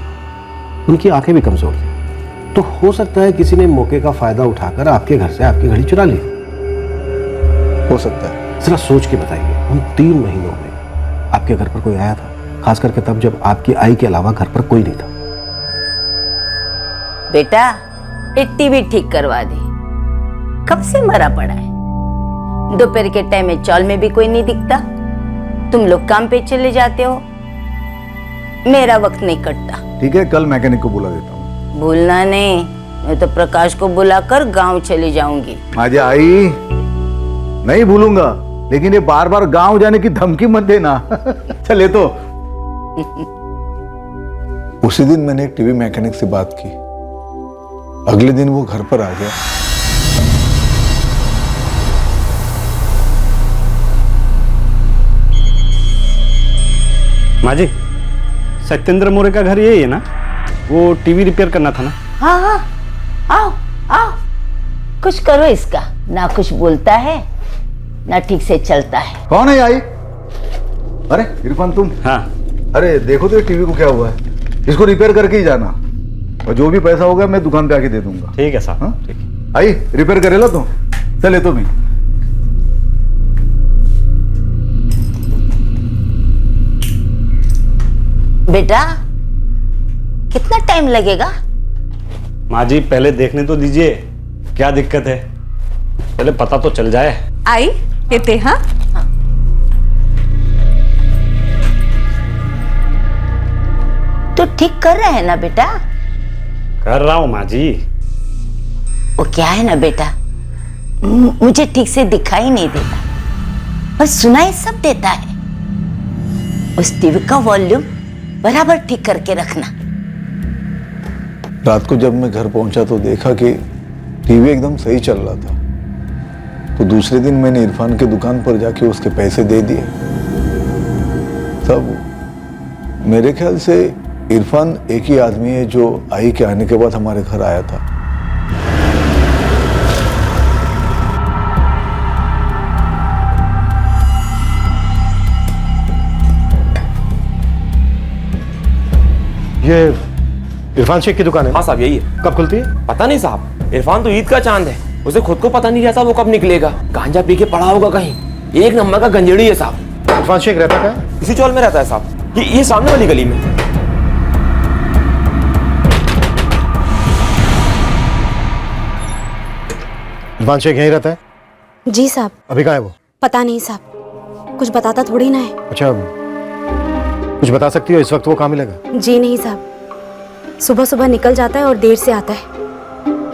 S9: उनकी आंखें भी कमजोर थी, तो हो सकता है किसी ने मौके का फायदा उठाकर आपके घर से आपकी घड़ी चुरा ली
S3: हो सकता है।
S9: जरा सोच के बताइए, उन 3 महीनों में आपके घर पर कोई आया था? खास करके तब जब आपकी आई के अलावा घर पर कोई नहीं था।
S13: बेटा, एक टीवी ठीक करवा दे, कब से मरा पड़ा है। दोपहर के टाइम में चौल में भी कोई नहीं दिखता, तुम लोग काम पे चले जाते हो, मेरा वक्त नहीं कटता।
S8: ठीक है, कल मैकेनिक को बुला देता हूँ।
S13: भूलना नहीं, मैं तो प्रकाश को बुलाकर गांव चली जाऊंगी।
S8: आज आई नहीं भूलूंगा, लेकिन ये बार बार गांव जाने की धमकी मत देना। चले तो।
S3: उसी दिन मैंने एक टीवी मैकेनिक से बात की, अगले दिन वो घर पर आ गया।
S5: माँ जी, सत्येंद्र मोरे का घर यही है ना? वो टीवी रिपेयर करना था ना?
S13: हाँ हाँ, आओ आओ, कुछ करो इसका, ना कुछ बोलता है ना ठीक से चलता है।
S8: कौन है आई? अरे इरफान तुम?
S5: हाँ।
S8: अरे देखो तो टीवी को क्या हुआ है, इसको रिपेयर करके ही जाना, और जो भी पैसा होगा मैं दुकान पे आके दे दूंगा।
S5: ठीक है साहब।
S8: हाँ? आई रिपेयर करेला तो चले तो भी।
S13: बेटा, कितना टाइम लगेगा?
S5: माँ जी, पहले देखने तो दीजिए क्या दिक्कत है, पहले पता तो चल जाए।
S14: आई इते हाँ,
S13: तो ठीक कर रहे हैं ना बेटा?
S5: कर रहा हूँ माँ जी।
S13: वो क्या है ना बेटा, मुझे ठीक से दिखाई नहीं देता, बस सुनाई सब देता है। उस टीवी का वॉल्यूम बराबर ठीक करके रखना।
S3: रात को जब मैं घर पहुंचा तो देखा कि टीवी एकदम सही चल रहा था, तो दूसरे दिन मैंने इरफान के दुकान पर जाके उसके पैसे दे दिए। सब मेरे ख्याल से इरफान एक ही आदमी है जो आई के आने के बाद हमारे घर आया था।
S9: ये इरफान शेख की दुकान है?
S12: हाँ साहब, यही है।
S9: कब खुलती है?
S12: पता नहीं साहब, इरफान तो ईद का चांद है, उसे खुद को पता नहीं रहता वो कब निकलेगा। गांजा पी के पड़ा होगा कहीं, 1 नंबर का गंजेड़ी है साहब।
S9: इरफान शेख रहता है?
S12: इसी चौल में रहता है साहब, ये सामने वाली गली में।
S9: इरफान शेख यहीं रहता है?
S20: जी साहब।
S9: अभी कहाँ है वो?
S20: पता नहीं साहब, कुछ बताता थोड़ी ना है।
S9: अच्छा, कुछ बता सकती हो इस वक्त वो कहाँ मिलेगा?
S20: जी नहीं साहब, सुबह सुबह निकल जाता है और देर से आता है,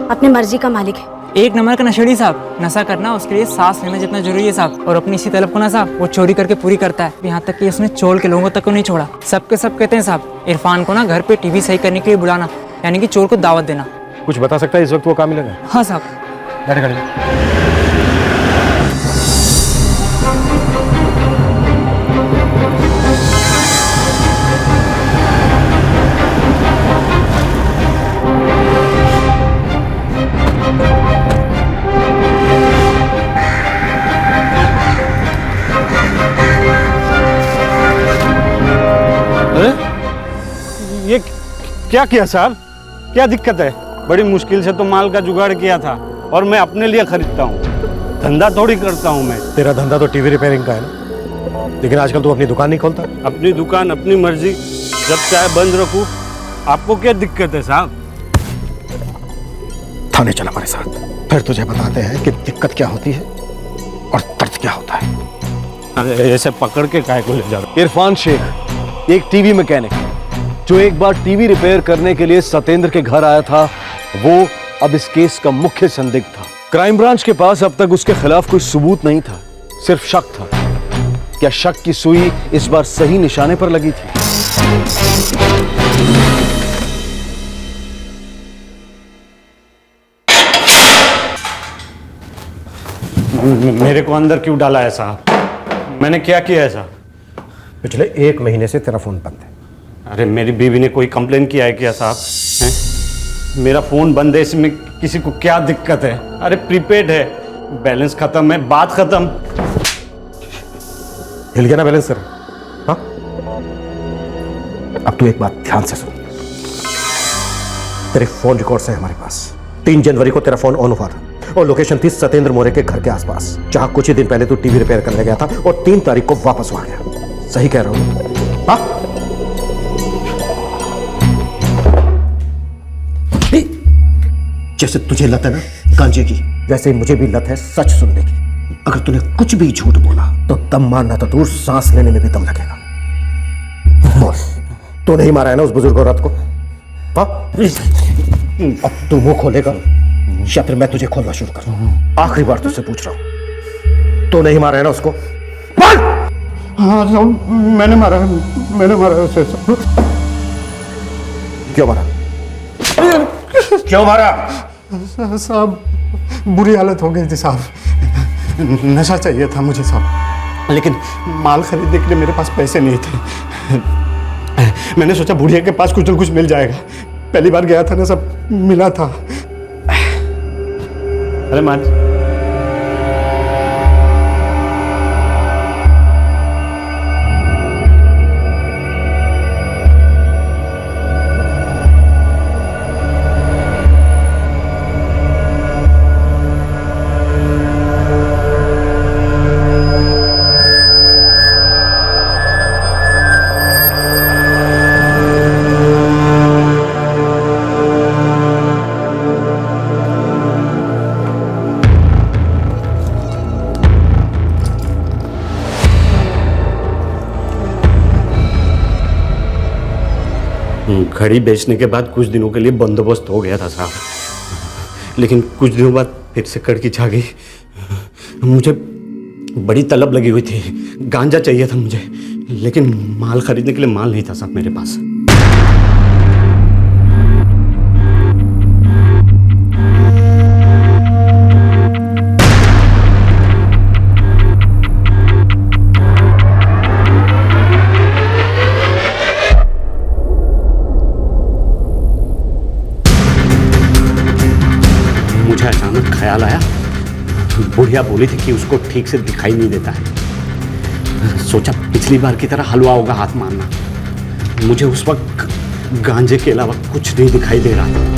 S20: अपने मर्जी का मालिक है।
S11: 1 नंबर का नशेड़ी साहब। नशा करना उसके लिए सांस लेना जितना जरूरी है साहब, और अपनी इसी तलब को ना साहब वो चोरी करके पूरी करता है। यहाँ तक कि उसने चोल के लोगों तक को नहीं छोड़ा। सबके सब कहते हैं साहब, इरफान को ना घर पे टीवी सही करने के लिए बुलाना, यानी कि चोर को दावत देना।
S9: कुछ बता सकता है इस वक्त वो कहाँ मिलेगा?
S11: हाँ साहब।
S9: बैठ गाड़ी में।
S5: ये क्या किया साहब? क्या दिक्कत है? बड़ी मुश्किल से तो माल का जुगाड़ किया था, और मैं अपने लिए खरीदता हूँ, धंधा थोड़ी करता हूँ मैं।
S9: तेरा धंधा तो टीवी रिपेयरिंग का है ना, लेकिन आजकल तू अपनी दुकान नहीं खोलता?
S5: अपनी दुकान अपनी मर्जी, जब चाहे बंद रखूँ, आपको क्या दिक्कत है साहब?
S9: थाने चल हमारे साथ, फिर तुझे बताते हैं कि दिक्कत क्या होती है और दर्द क्या होता है।
S5: ऐसे पकड़ के काय को ले जा रहा?
S4: इरफान शेख एक टीवी मैकेनिक जो एक बार टीवी रिपेयर करने के लिए सत्येंद्र के घर आया था, वो अब इस केस का मुख्य संदिग्ध था। क्राइम ब्रांच के पास अब तक उसके खिलाफ कोई सबूत नहीं था, सिर्फ शक था। क्या शक की सुई इस बार सही निशाने पर लगी थी?
S5: मेरे को अंदर क्यों डाला है साहब? मैंने क्या किया है साहब?
S9: पिछले 1 महीने से तेरा फोन बंद है।
S5: अरे मेरी बीवी ने कोई कंप्लेन किया है क्या साहब? हैं? मेरा फोन बंद है, इसमें किसी को क्या दिक्कत है? अरे प्रीपेड है, बैलेंस खत्म है, बात खत्म।
S9: हिल गया ना बैलेंस सर? हाँ, अब तू एक बात ध्यान से सुन। तेरे फोन रिकॉर्ड्स हैं हमारे पास। 3 जनवरी को तेरा फोन ऑन हुआ था और लोकेशन थी सत्येंद्र मोरे के घर के आसपास, जहां कुछ ही दिन पहले तू टीवी रिपेयर करने गया था और 3 तारीख को वापस आ गया। सही कह रहा हूं? हाँ? जैसे तुझे लत है ना गांजे की, वैसे ही मुझे भी लत है सच सुनने की। अगर तूने कुछ भी झूठ बोला तो दम मारना तो दूर, सांस लेने में भी दम लगेगा। बोल, तू नहीं मारा है ना उस बुजुर्ग औरत को? हाँ? अब तू मुंह खोलेगा या फिर मैं तुझे खोलना शुरू करूं? आखिरी बार तुझसे पूछ रहा हूं, तू नहीं मारा है ना उसको?
S5: हाँ मैंने मारा उसे।
S9: क्यों मारा? क्यों मारा?
S5: साहब बुरी हालत हो गई थी साहब, नशा चाहिए था मुझे साहब, लेकिन माल खरीदने के लिए मेरे पास पैसे नहीं थे। मैंने सोचा बुढ़िया के पास कुछ न कुछ मिल जाएगा। पहली बार गया था ना, सब मिला था। अरे मान घड़ी बेचने के बाद कुछ दिनों के लिए बंदोबस्त हो गया था साहब, लेकिन कुछ दिनों बाद फिर से कड़की छा गई। मुझे बड़ी तलब लगी हुई थी, गांजा चाहिए था मुझे, लेकिन माल खरीदने के लिए माल नहीं था साहब मेरे पास। मुझे अचानक ख्याल आया, बुढ़िया बोली थी कि उसको ठीक से दिखाई नहीं देता है। सोचा पिछली बार की तरह हलवा होगा हाथ मारना। मुझे उस वक्त गांजे के अलावा कुछ नहीं दिखाई दे रहा था।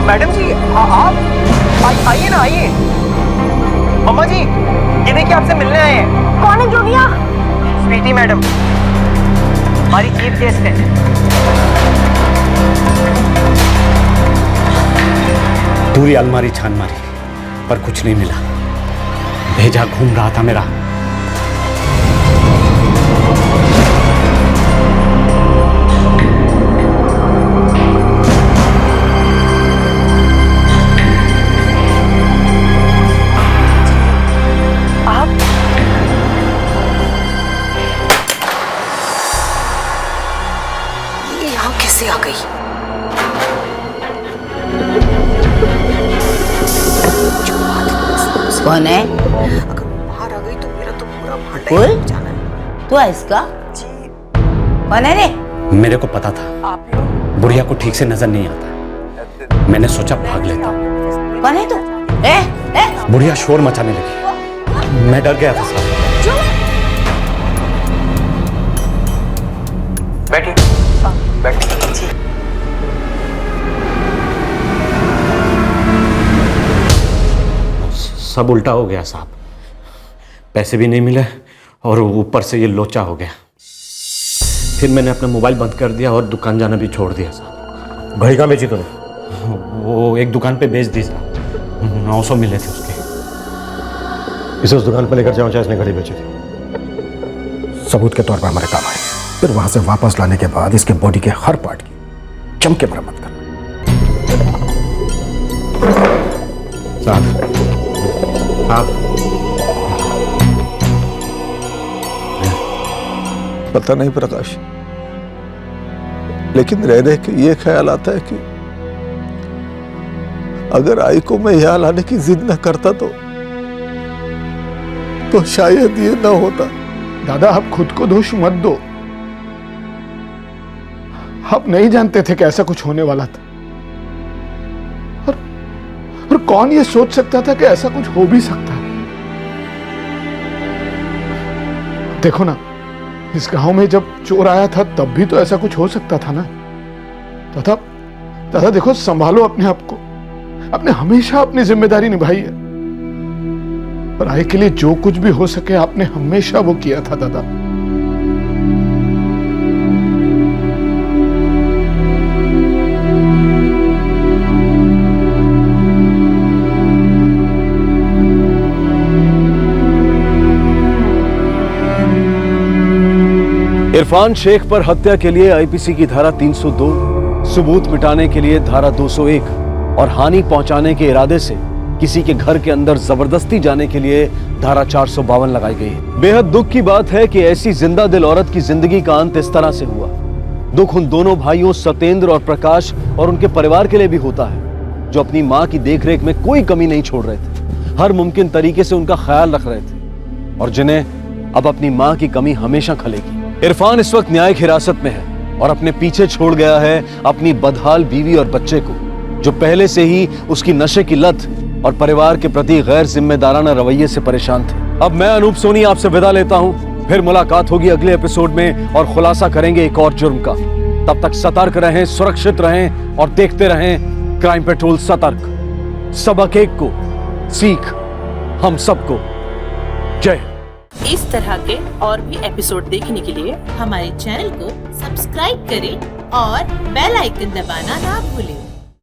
S11: मैडम जी आप आइए ना, आइए। मम्मा जी ये देखिए आपसे मिलने आए हैं।
S18: कौन है जोगिया?
S11: स्वीटी मैडम, हमारी चीफ गेस्ट है।
S5: पूरी अलमारी छान मारी पर कुछ नहीं मिला। भेजा घूम रहा था मेरा।
S17: कैसे आ गई?
S13: कौन है?
S17: अगर बाहर आ गई तो मेरा तो पूरा भांडा
S13: बोल,
S17: ही जाना है।
S13: तू है इसका? कौन है रे?
S5: मेरे को पता था बुढ़िया को ठीक से नजर नहीं आता। मैंने सोचा भाग लेता।
S13: कौन है तू?
S5: बुढ़िया शोर मचाने लगी, मैं डर गया था साहब।
S2: बैठिए बैठिए।
S9: सब उल्टा हो गया साहब, पैसे भी नहीं मिले और ऊपर से ये लोचा हो गया। फिर मैंने अपना मोबाइल बंद कर दिया और दुकान जाना भी छोड़ दिया साहब।
S5: घड़ी कहाँ बेची तूने?
S9: वो एक दुकान पे बेच दी साहब, 900 मिले थे उसके।
S5: इसे उस दुकान पर लेकर जाओ जहाँ इसने घड़ी बेची थी, सबूत के तौर पर हमारे काम आए। फिर वहां से वापस लाने के बाद इसके बॉडी के हर पार्ट की जम के मरम्मत कर।
S9: साहब
S8: पता नहीं प्रकाश, लेकिन रह रह के ये ख्याल आता है कि अगर आई को मैं यहाँ लाने की जिद न करता तो शायद ये न होता।
S16: दादा आप खुद को दोष मत दो, आप नहीं जानते थे कि ऐसा कुछ होने वाला था। और कौन ये सोच सकता था कि ऐसा कुछ हो भी सकता है। देखो ना, इस गांव में जब चोर आया था तब भी तो ऐसा कुछ हो सकता था ना। दादा देखो, संभालो अपने आप को। आपने हमेशा अपनी जिम्मेदारी निभाई है और आई के लिए जो कुछ भी हो सके आपने हमेशा वो किया था दादा।
S4: इरफान शेख पर हत्या के लिए आईपीसी की धारा 302, सबूत मिटाने के लिए धारा 201 और हानि पहुंचाने के इरादे से किसी के घर के अंदर जबरदस्ती जाने के लिए धारा 452 लगाई गई है। बेहद दुख की बात है कि ऐसी जिंदा दिल औरत की जिंदगी का अंत इस तरह से हुआ। दुख उन दोनों भाइयों सत्येंद्र और प्रकाश और उनके परिवार के लिए भी होता है, जो अपनी मां की देखरेख में कोई कमी नहीं छोड़ रहे थे, हर मुमकिन तरीके से उनका ख्याल रख रहे थे और जिन्हें अब अपनी मां की कमी हमेशा खलेगी। इरफान इस वक्त न्यायिक हिरासत में है और अपने पीछे छोड़ गया है अपनी बदहाल बीवी और बच्चे को, जो पहले से ही उसकी नशे की लत और परिवार के प्रति गैर जिम्मेदाराना रवैये से परेशान थे। अब मैं अनूप सोनी आपसे विदा लेता हूं, फिर मुलाकात होगी अगले एपिसोड में और खुलासा करेंगे एक और जुर्म का। तब तक सतर्क रहें, सुरक्षित रहें और देखते रहें क्राइम पेट्रोल सतर्क। सबक एक को, सीख हम सबको। जय।
S21: इस तरह के और भी एपिसोड देखने के लिए हमारे चैनल को सब्सक्राइब करें और बेल आइकन दबाना ना भूलें।